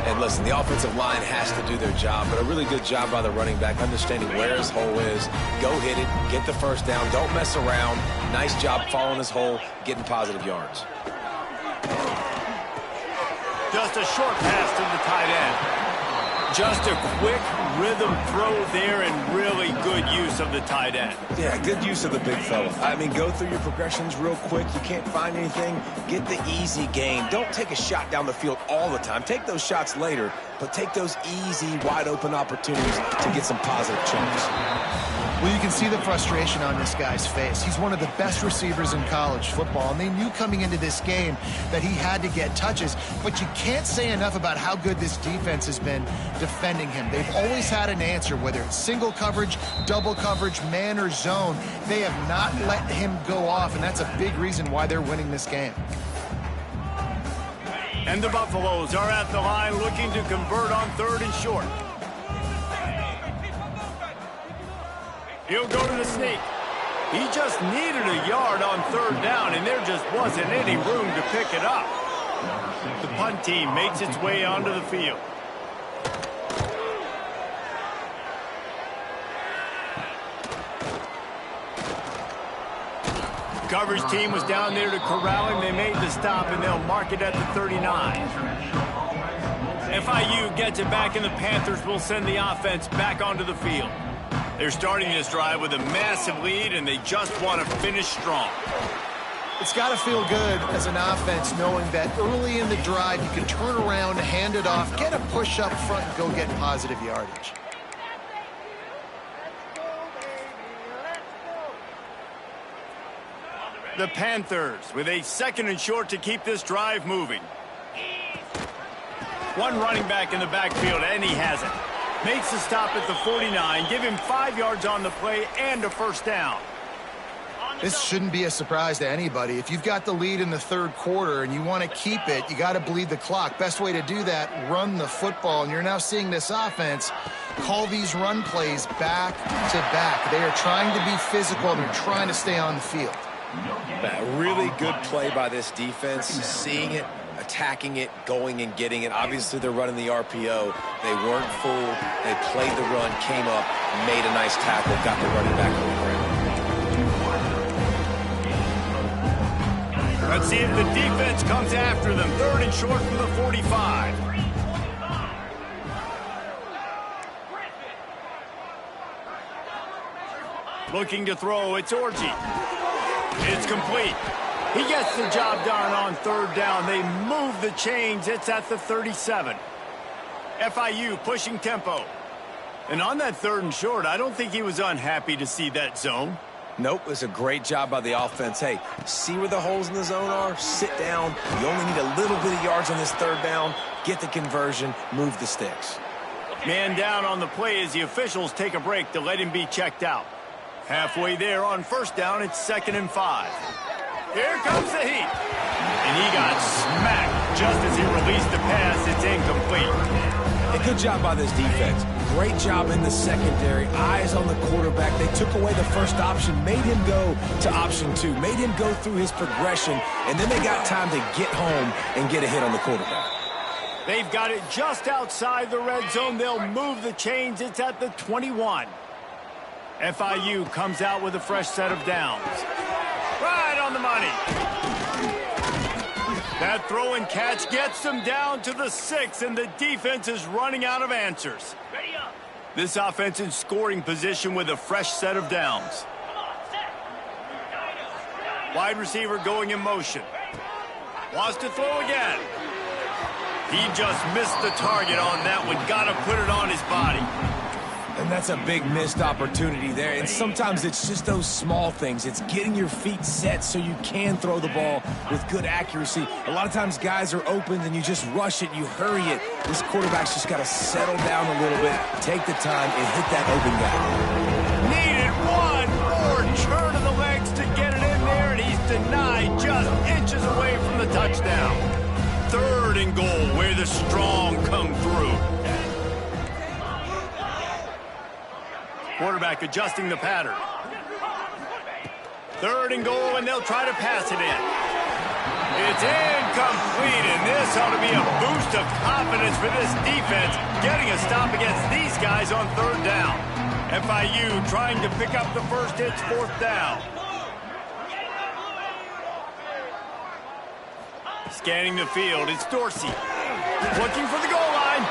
And listen, the offensive line has to do their job, but a really good job by the running back, understanding where his hole is. Go hit it, get the first down, don't mess around. Nice job following his hole, getting positive yards. Just a short pass to the tight end. Just a quick rhythm throw there, and really good use of the tight end. Yeah, good use of the big fella. I mean, go through your progressions real quick. You can't find anything, get the easy gain. Don't take a shot down the field all the time. Take those shots later, but take those easy, wide-open opportunities to get some positive chunks. Well, you can see the frustration on this guy's face. He's one of the best receivers in college football, and they knew coming into this game that he had to get touches, but you can't say enough about how good this defense has been defending him. They've always had an answer, whether it's single coverage, double coverage, man or zone. They have not let him go off, and that's a big reason why they're winning this game. And the Buffaloes are at the line looking to convert on 3rd and short. He'll go to the sneak. He just needed a yard on 3rd down, and there just wasn't any room to pick it up. The punt team makes its way onto the field. Coverage team was down there to corral him. They made the stop, and they'll mark it at the 39. FIU gets it back, and the Panthers will send the offense back onto the field. They're starting this drive with a massive lead, and they just want to finish strong. It's got to feel good as an offense knowing that early in the drive you can turn around, hand it off, get a push up front, and go get positive yardage. The Panthers with a 2nd and short to keep this drive moving. One running back in the backfield, and he has it. Makes the stop at the 49, give him 5 yards on the play and a first down. This shouldn't be a surprise to anybody. If you've got the lead in the 3rd quarter and you want to keep it, you got to bleed the clock. Best way to do that, run the football. And you're now seeing this offense call these run plays back to back. They are trying to be physical, and they're trying to stay on the field. A really good play by this defense, seeing it, attacking it, going and getting it. Obviously, they're running the RPO. They weren't fooled. They played the run, came up, made a nice tackle, got the running back on the ground. Let's see if the defense comes after them. 3rd and short from the 45. Looking to throw, it's Orji. It's complete. He gets the job done on 3rd down. They move the chains. It's at the 37. FIU pushing tempo. And on that 3rd and short, I don't think he was unhappy to see that zone. Nope, it was a great job by the offense. Hey, see where the holes in the zone are? Sit down. You only need a little bit of yards on this 3rd down. Get the conversion. Move the sticks. Man down on the play as the officials take a break to let him be checked out. Halfway there on 1st down, it's 2nd and 5. Here comes the heat. And he got smacked just as he released the pass. It's incomplete. A good job by this defense. Great job in the secondary. Eyes on the quarterback. They took away the first option, made him go to option 2, made him go through his progression, and then they got time to get home and get a hit on the quarterback. They've got it just outside the red zone. They'll move the chains. It's at the 21. FIU comes out with a fresh set of downs. Right on the money. That throw and catch gets them down to the 6, and the defense is running out of answers. This offense in scoring position with a fresh set of downs. Wide receiver going in motion. Wants to throw again. He just missed the target on that one. Got to put it on his body. And that's a big missed opportunity there. And sometimes it's just those small things. It's getting your feet set so you can throw the ball with good accuracy. A lot of times guys are open and you just rush it, you hurry it. This quarterback's just got to settle down a little bit, take the time, and hit that open guy. Needed one more turn of the legs to get it in there, and he's denied just inches away from the touchdown. 3rd and goal, where the strong come through. Quarterback adjusting the pattern. 3rd and goal, and they'll try to pass it in. It's incomplete, and this ought to be a boost of confidence for this defense, getting a stop against these guys on 3rd down. FIU trying to pick up the first. It's 4th down. Scanning the field, it's Dorsey. Looking for the goal line.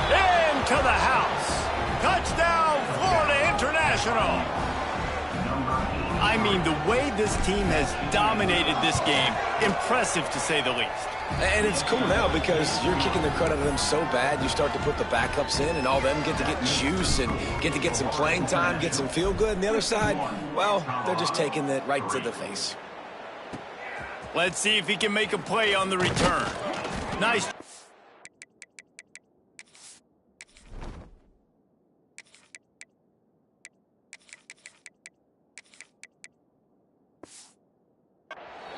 Into the house. Touchdown, Florida International. I mean, the way this team has dominated this game, impressive to say the least. And it's cool now because you're kicking the crud out of them so bad, you start to put the backups in, and all them get to get juice and get to get some playing time, get some feel good. And the other side, well, they're just taking it right to the face. Let's see if he can make a play on the return. Nice.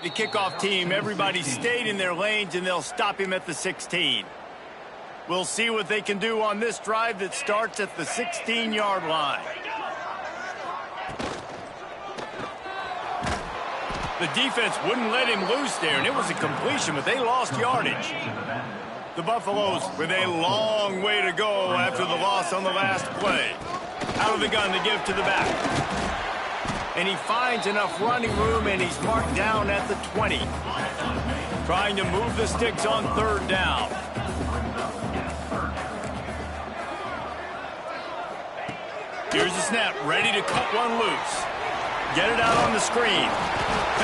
The kickoff team, everybody stayed in their lanes, and they'll stop him at the 16. We'll see what they can do on this drive that starts at the 16-yard line. The defense wouldn't let him loose there, and it was a completion, but they lost yardage. The Buffaloes with a long way to go after the loss on the last play. Out of the gun to give to the back. And he finds enough running room, and he's marked down at the 20. Trying to move the sticks on 3rd down. Here's the snap, ready to cut one loose. Get it out on the screen.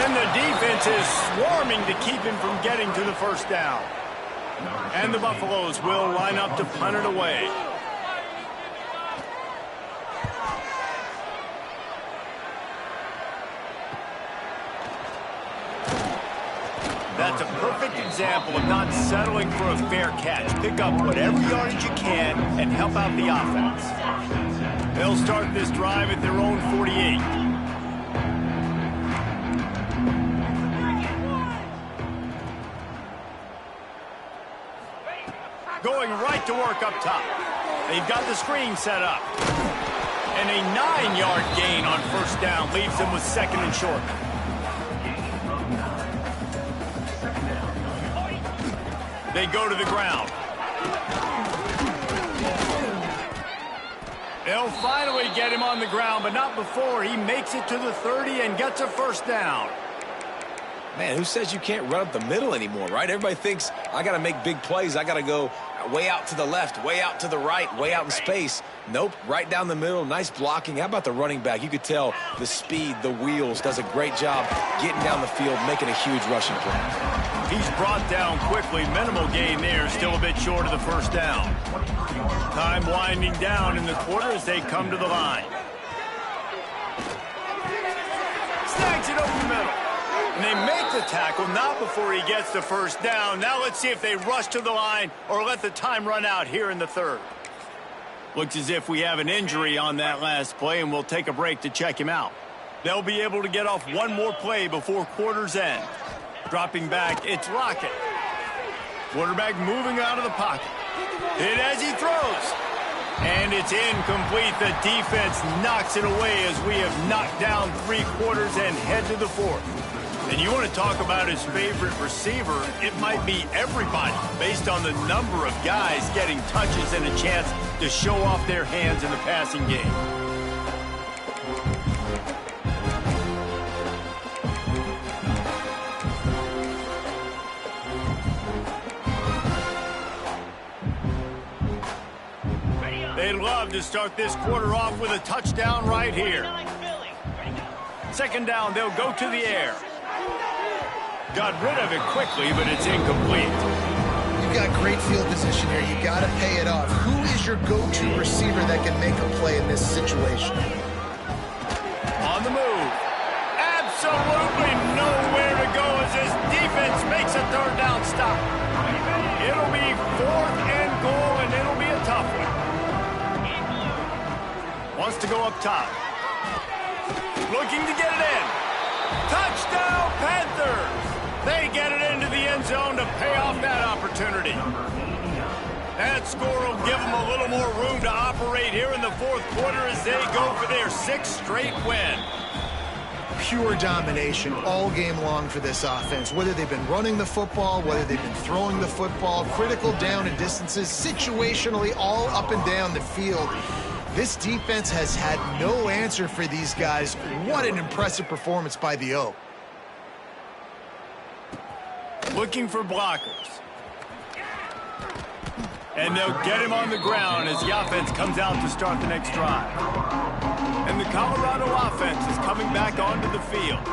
And the defense is swarming to keep him from getting to the first down. And the Buffaloes will line up to punt it away. That's a perfect example of not settling for a fair catch. Pick up whatever yardage you can and help out the offense. They'll start this drive at their own 48. Going right to work up top. They've got the screen set up. And a 9-yard gain on 1st down leaves them with 2nd and short. They go to the ground. They'll finally get him on the ground, but not before he makes it to the 30 and gets a 1st down. Man, who says you can't run up the middle anymore, right? Everybody thinks, I got to make big plays. I got to go way out to the left, way out to the right, way out in space. Nope, right down the middle. Nice blocking. How about the running back? You could tell the speed, the wheels, does a great job getting down the field, making a huge rushing play. He's brought down quickly. Minimal gain there, still a bit short of the 1st down. Time winding down in the quarter as they come to the line. Snags it over the middle. And they make the tackle, not before he gets the 1st down. Now let's see if they rush to the line or let the time run out here in the 3rd. Looks as if we have an injury on that last play, and we'll take a break to check him out. They'll be able to get off one more play before quarter's end. Dropping back, it's Lockett. Quarterback moving out of the pocket. Hit as he throws. And it's incomplete. The defense knocks it away as we have knocked down 3 quarters and head to the 4th. And you want to talk about his favorite receiver, it might be everybody based on the number of guys getting touches and a chance to show off their hands in the passing game. They'd love to start this quarter off with a touchdown right here. Second down, they'll go to the air. Got rid of it quickly, but it's incomplete. You've got great field position here. You got to pay it off. Who is your go-to receiver that can make a play in this situation? On the move. Absolutely nowhere to go as this defense makes a third down stop. It'll be 4th and goal, and it'll be a tough one. Wants to go up top. Looking to get it in. Touchdown, Panthers! They get it into the end zone to pay off that opportunity. That score will give them a little more room to operate here in the fourth quarter as they go for their 6th straight win. Pure domination all game long for this offense. Whether they've been running the football, whether they've been throwing the football, critical down and distances, situationally all up and down the field. This defense has had no answer for these guys. What an impressive performance by the O. Looking for blockers. And they'll get him on the ground as the offense comes out to start the next drive. And the Colorado offense is coming back onto the field.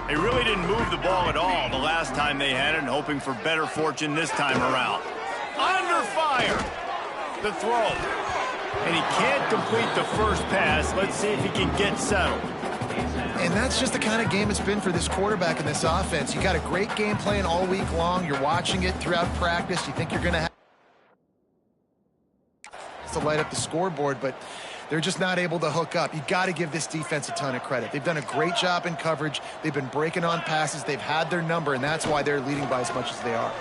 They really didn't move the ball at all the last time they had it, and hoping for better fortune this time around. Under fire. The throw. And he can't complete the first pass. Let's see if he can get settled. And that's just the kind of game it's been for this quarterback in this offense. You got a great game plan all week long. You're watching it throughout practice. You think you're going to have to light up the scoreboard, but they're just not able to hook up. You got to give this defense a ton of credit. They've done a great job in coverage. They've been breaking on passes. They've had their number, and that's why they're leading by as much as they are.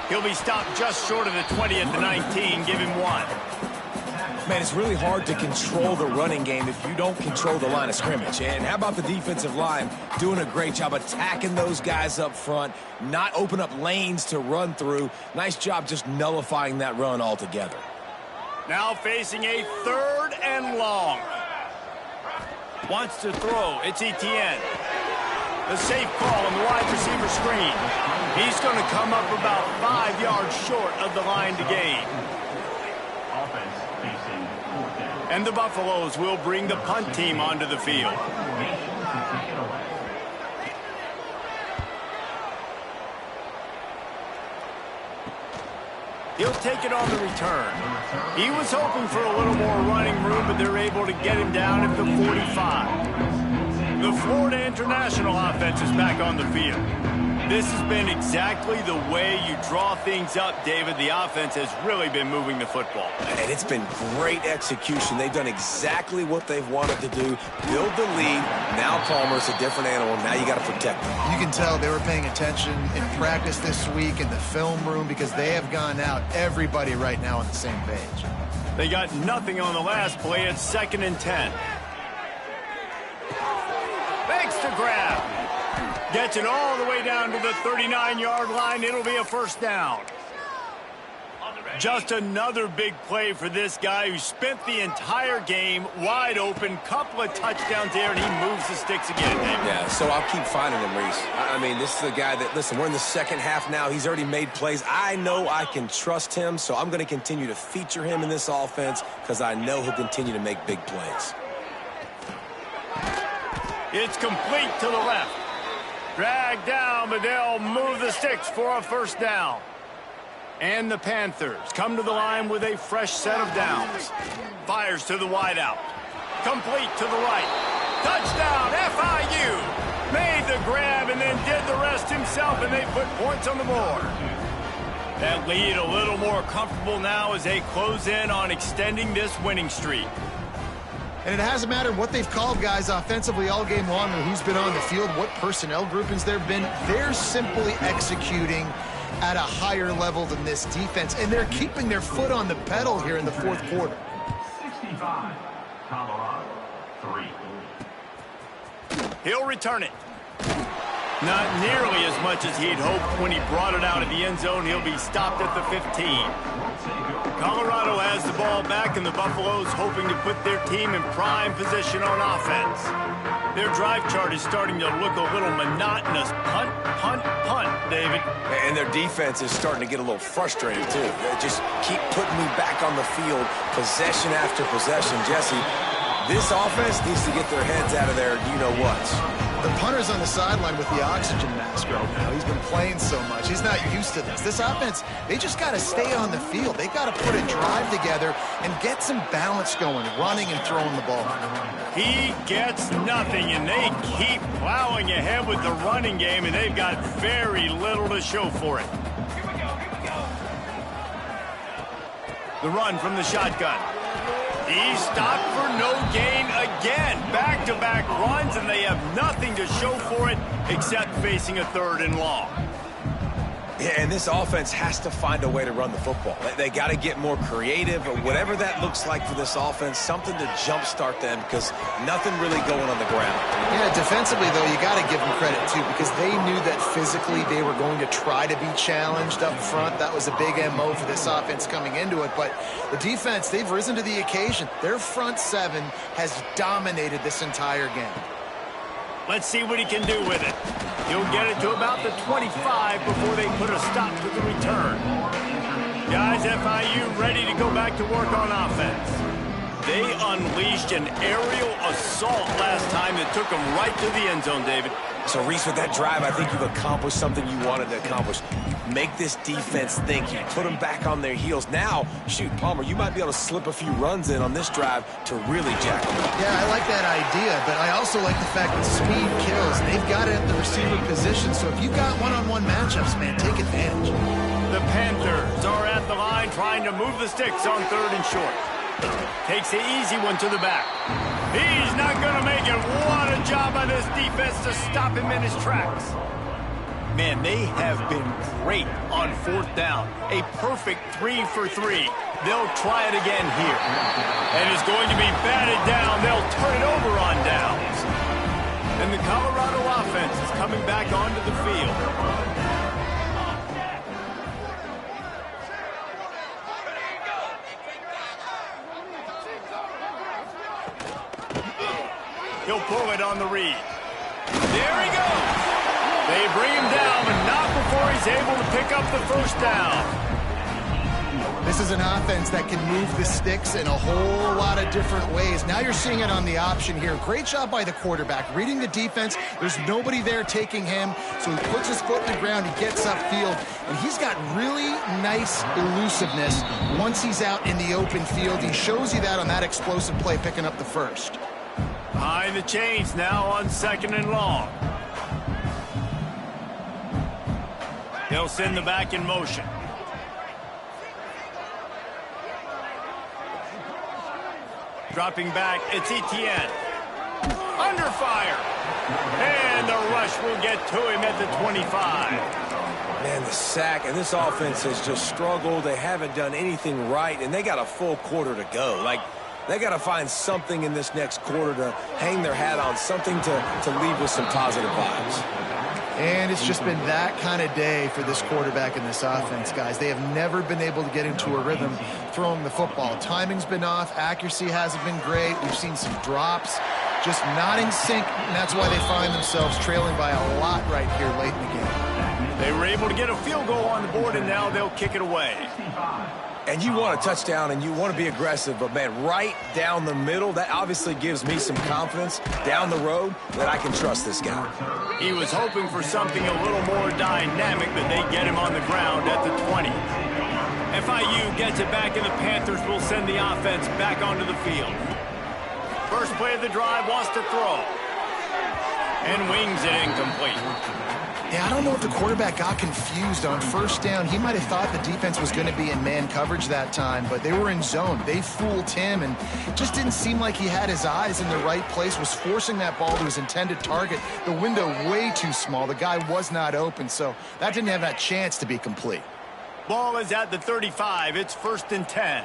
He'll be stopped just short of the 20 at the 19. Give him 1. Man, it's really hard to control the running game if you don't control the line of scrimmage. And how about the defensive line doing a great job attacking those guys up front, not open up lanes to run through. Nice job just nullifying that run altogether. Now facing a 3rd and long. Wants to throw. It's Etienne. The safe call on the wide receiver screen. He's going to come up about 5 yards short of the line to gain. And the Buffaloes will bring the punt team onto the field. He'll take it on the return. He was hoping for a little more running room, but they're able to get him down at the 45. The Florida International offense is back on the field. This has been exactly the way you draw things up, David. The offense has really been moving the football. And it's been great execution. They've done exactly what they've wanted to do. Build the lead. Now Palmer's a different animal. Now you got to protect them. You can tell they were paying attention in practice this week in the film room because they have gone out, everybody right now on the same page. They got nothing on the last play. It's 2nd and 10. Makes the grab. Gets it all the way down to the 39-yard line. It'll be a 1st down. Just another big play for this guy who spent the entire game wide open. Couple of touchdowns there, and he moves the sticks again, David. Yeah, so I'll keep finding him, Reese. I mean, this is a guy that, listen, we're in the second half now. He's already made plays. I know I can trust him, so I'm going to continue to feature him in this offense because I know he'll continue to make big plays. It's complete to the left. Dragged down, but they'll move the sticks for a 1st down. And the Panthers come to the line with a fresh set of downs. Fires to the wideout. Complete to the right. Touchdown, FIU. Made the grab and then did the rest himself, and they put points on the board. That lead a little more comfortable now as they close in on extending this winning streak. And it hasn't mattered what they've called guys offensively all game long or who's been on the field, what personnel groupings there have been. They're simply executing at a higher level than this defense, and they're keeping their foot on the pedal here in the fourth quarter. 65, Colorado, 3. He'll return it. Not nearly as much as he'd hoped when he brought it out of the end zone. He'll be stopped at the 15. Colorado has the ball back, and the Buffaloes hoping to put their team in prime position on offense. Their drive chart is starting to look a little monotonous. Punt, punt, punt, David. And their defense is starting to get a little frustrated, too. They just keep putting me back on the field, possession after possession. Jesse, this offense needs to get their heads out of their you-know-whats. The punter's on the sideline with the oxygen mask right now. He's been playing so much. He's not used to this. This offense, they just got to stay on the field. They got to put a drive together and get some balance going, running and throwing the ball. He gets nothing, and they keep plowing ahead with the running game, and they've got very little to show for it. The run from the shotgun. He's stopped for no gain again. Back-to-back runs, and they have nothing to show for it except facing a 3rd and long. Yeah, and this offense has to find a way to run the football. They got to get more creative, or whatever that looks like for this offense, something to jumpstart them, because nothing really going on the ground. Yeah, defensively, though, you got to give them credit, too, because they knew that physically they were going to try to be challenged up front. That was a big MO for this offense coming into it. But the defense, they've risen to the occasion. Their front 7 has dominated this entire game. Let's see what he can do with it. He'll get it to about the 25 before they put a stop to the return. Guys, FIU ready to go back to work on offense. They unleashed an aerial assault last time that took them right to the end zone, David. So, Reese, with that drive, I think you've accomplished something you wanted to accomplish. Make this defense think. You put them back on their heels. Now, shoot, Palmer, you might be able to slip a few runs in on this drive to really jack them up. Yeah, I like that idea, but I also like the fact that speed kills. They've got it at the receiver position, so if you've got one-on-one matchups, man, take advantage. The Panthers are at the line trying to move the sticks on 3rd and short. Takes the easy one to the back. He's not going to make it. What a job by this defense to stop him in his tracks. Man, they have been great on 4th down. A perfect 3 for 3. They'll try it again here. And it's going to be batted down. They'll turn it over on downs. And the Colorado offense is coming back onto the field. He'll pull it on the read. There he goes. They bring him down, but not before he's able to pick up the 1st down. This is an offense that can move the sticks in a whole lot of different ways. Now you're seeing it on the option here. Great job by the quarterback. Reading the defense, there's nobody there taking him, so he puts his foot in the ground, he gets upfield, and he's got really nice elusiveness once he's out in the open field. He shows you that on that explosive play, picking up the 1st. Behind the chains now on 2nd and long. They'll send the back in motion. Dropping back, it's Etienne. Under fire. And the rush will get to him at the 25. Man, the sack, and this offense has just struggled. They haven't done anything right, and they got a full quarter to go. Like, they got to find something in this next quarter to hang their hat on, something to leave with some positive vibes. And it's just been that kind of day for this quarterback and this offense, guys. They have never been able to get into a rhythm throwing the football. Timing's been off. Accuracy hasn't been great. We've seen some drops. Just not in sync, and that's why they find themselves trailing by a lot right here late in the game. They were able to get a field goal on the board, and now they'll kick it away. And you want a touchdown, and you want to be aggressive, but, man, right down the middle, that obviously gives me some confidence down the road that I can trust this guy. He was hoping for something a little more dynamic, but they get him on the ground at the 20. FIU gets it back, and the Panthers will send the offense back onto the field. First play of the drive, wants to throw. And wings it incomplete. Yeah, I don't know if the quarterback got confused on 1st down. He might have thought the defense was going to be in man coverage that time, but they were in zone. They fooled him, and it just didn't seem like he had his eyes in the right place, was forcing that ball to his intended target. The window way too small. The guy was not open, so that didn't have that chance to be complete. Ball is at the 35. It's 1st and 10.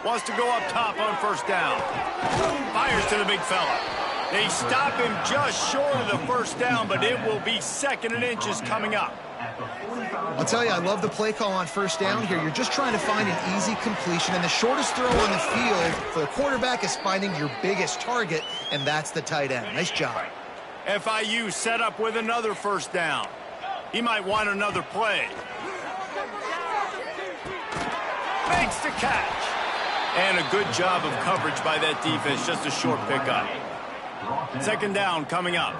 Wants to go up top on 1st down. Fires to the big fella. They stop him just short of the 1st down, but it will be 2nd and inches coming up. I'll tell you, I love the play call on first down here. You're just trying to find an easy completion, and the shortest throw on the field for the quarterback is finding your biggest target, and that's the tight end. Nice job. FIU set up with another first down. He might want another play. Makes the catch. And a good job of coverage by that defense. Just a short pickup. Second down coming up.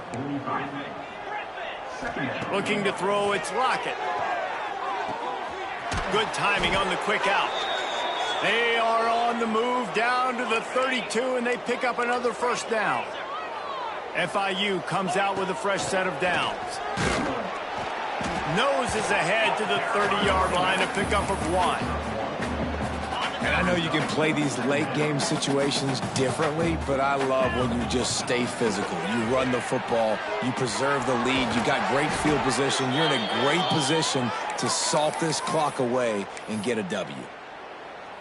Looking to throw, it's Lockett. Good timing on the quick out. They are on the move down to the 32, and they pick up another first down. FIU comes out with a fresh set of downs. Noses ahead to the 30-yard line, a pickup of 1. And I know you can play these late game situations differently, but I love when you just stay physical. You run the football, you preserve the lead, you got great field position, you're in a great position to salt this clock away and get a W.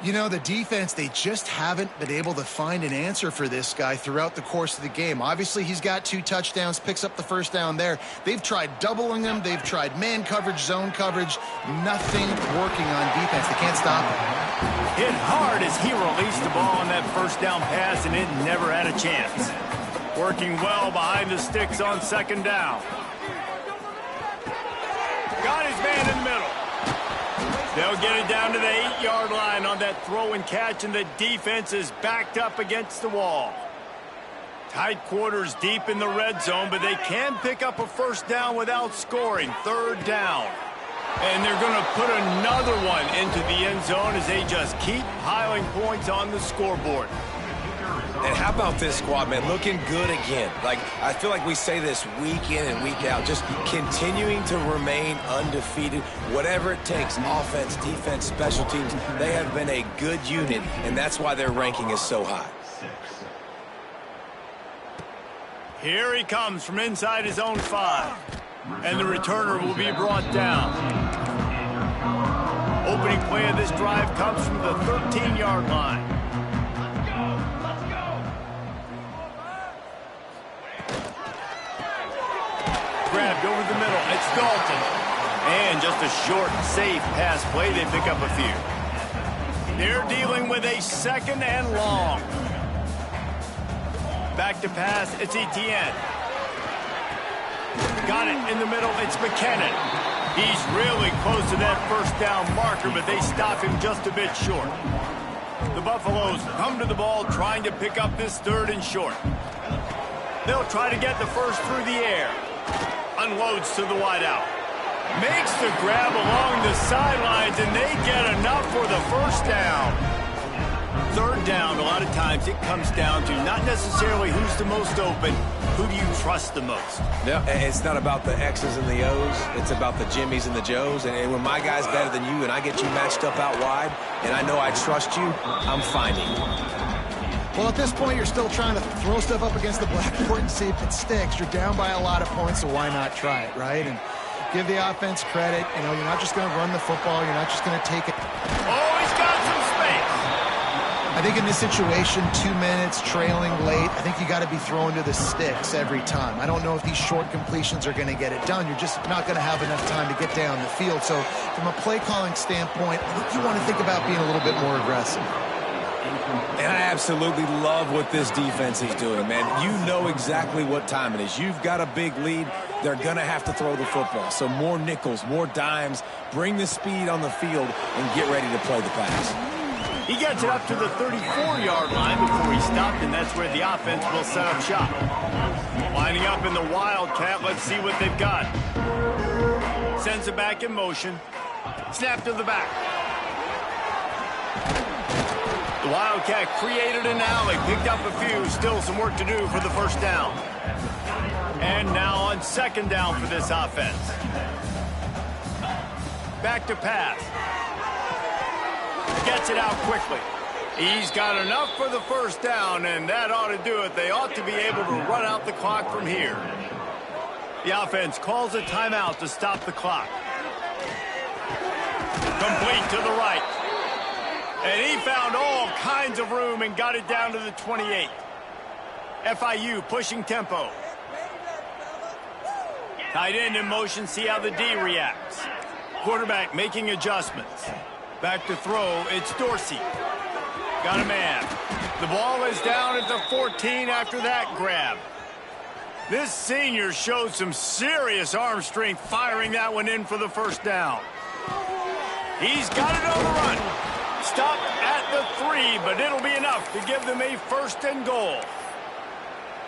You know, the defense, they just haven't been able to find an answer for this guy throughout the course of the game. Obviously, he's got 2 touchdowns, picks up the first down there. They've tried doubling him. They've tried man coverage, zone coverage. Nothing working on defense. They can't stop him. Hit hard as he released the ball on that first down pass, and it never had a chance. Working well behind the sticks on second down. Got his man in the middle. They'll get it down to the 8-yard line on that throw and catch, and the defense is backed up against the wall. Tight quarters deep in the red zone, but they can pick up a first down without scoring. Third down. And they're going to put another one into the end zone as they just keep piling points on the scoreboard. And how about this squad, man? Looking good again. Like, I feel like we say this week in and week out, just continuing to remain undefeated. Whatever it takes, offense, defense, special teams, they have been a good unit, and that's why their ranking is so high. Here he comes from inside his own 5. And the returner will be brought down. Opening play of this drive comes from the 13-yard line. Grabbed over the middle. It's Dalton. And just a short, safe pass play. They pick up a few. They're dealing with a second and long. Back to pass. It's Etienne. Got it in the middle. It's McKinnon. He's really close to that first down marker, but they stop him just a bit short. The Buffaloes come to the ball trying to pick up this third and short. They'll try to get the first through the air. Unloads to the wideout. Makes the grab along the sidelines, and they get enough for the first down. Third down, a lot of times it comes down to not necessarily who's the most open, who do you trust the most? Yeah, it's not about the X's and the O's. It's about the Jimmies and the Joes. And when my guy's better than you and I get you matched up out wide and I know I trust you, I'm finding you. Well, at this point, you're still trying to throw stuff up against the blackboard and see if it sticks. You're down by a lot of points, so why not try it, right? And give the offense credit. You know, you're not just going to run the football. You're not just going to take it. Oh, he's got some space. I think in this situation, 2 minutes, trailing late, I think you got to be throwing to the sticks every time. I don't know if these short completions are going to get it done. You're just not going to have enough time to get down the field. So from a play calling standpoint, I think you want to think about being a little bit more aggressive. And I absolutely love what this defense is doing, man. You know exactly what time it is. You've got a big lead. They're going to have to throw the football. So more nickels, more dimes, bring the speed on the field, and get ready to play the pass. He gets it up to the 34-yard line before he stopped, and that's where the offense will set up shop. Lining up in the Wildcat, let's see what they've got. Sends it back in motion. Snap to the back. The Wildcat created an alley, picked up a few, still some work to do for the first down. And now on second down for this offense. Back to pass. Gets it out quickly. He's got enough for the first down, and that ought to do it. They ought to be able to run out the clock from here. The offense calls a timeout to stop the clock. Complete to the right. And he found all kinds of room and got it down to the 28. FIU pushing tempo. Tight end in motion, see how the D reacts. Quarterback making adjustments. Back to throw, it's Dorsey. Got a man. The ball is down at the 14 after that grab. This senior showed some serious arm strength firing that one in for the first down. He's got it on the run. Stopped at the 3, but it'll be enough to give them a 1st and goal.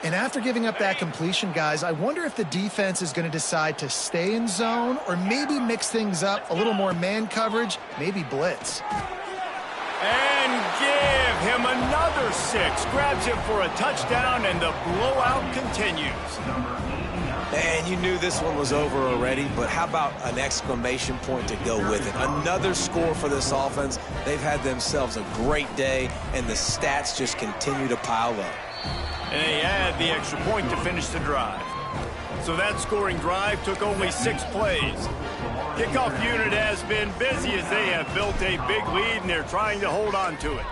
And after giving up that completion, guys, I wonder if the defense is going to decide to stay in zone or maybe mix things up, a little more man coverage, maybe blitz. And give him another 6. Grabs him for a touchdown, and the blowout continues. And you knew this one was over already, but how about an exclamation point to go with it? Another score for this offense. They've had themselves a great day, and the stats just continue to pile up. And they add the extra point to finish the drive. So that scoring drive took only 6 plays. Kickoff unit has been busy as they have built a big lead, and they're trying to hold on to it.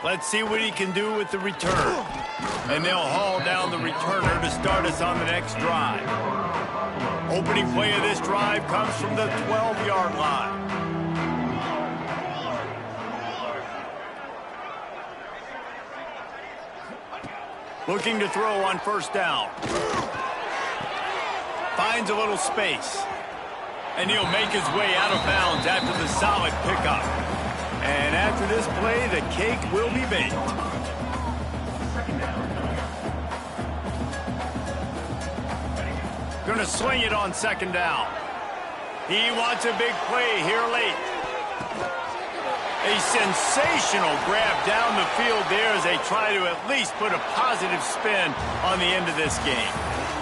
Let's see what he can do with the return. And they'll haul down the returner to start us on the next drive. Opening play of this drive comes from the 12-yard line. Looking to throw on 1st down. Finds a little space. And he'll make his way out of bounds after the solid pickup. And after this play, the cake will be baked. Gonna sling it on 2nd down. He wants a big play here late. A sensational grab down the field there as they try to at least put a positive spin on the end of this game.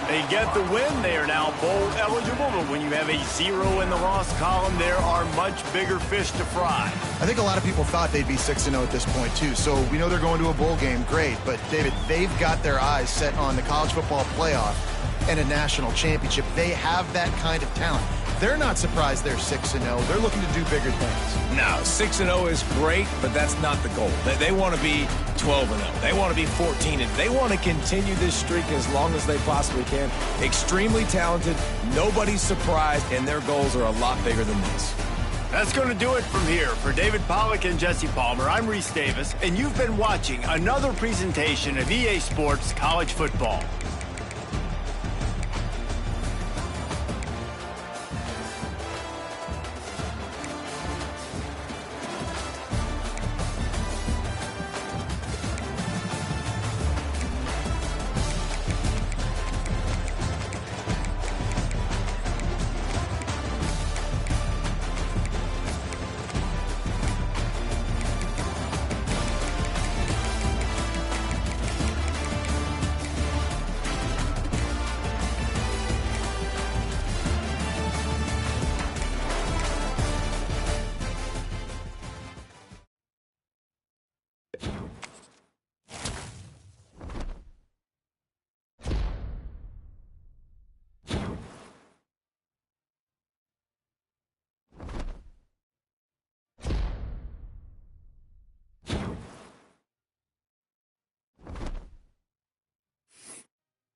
They get the win. They are now bowl eligible, but when you have a 0 in the loss column, there are much bigger fish to fry. I think a lot of people thought they'd be 6-0 at this point, too. So we know they're going to a bowl game. Great. But, David, they've got their eyes set on the college football playoff and a national championship. They have that kind of talent. They're not surprised they're 6-0. They're looking to do bigger things. No, 6-0 is great, but that's not the goal. They want to be 12-0. They want to be 14-0. They want to continue this streak as long as they possibly can. Extremely talented. Nobody's surprised, and their goals are a lot bigger than this. That's going to do it from here. For David Pollack and Jesse Palmer, I'm Reese Davis, and you've been watching another presentation of EA Sports College Football.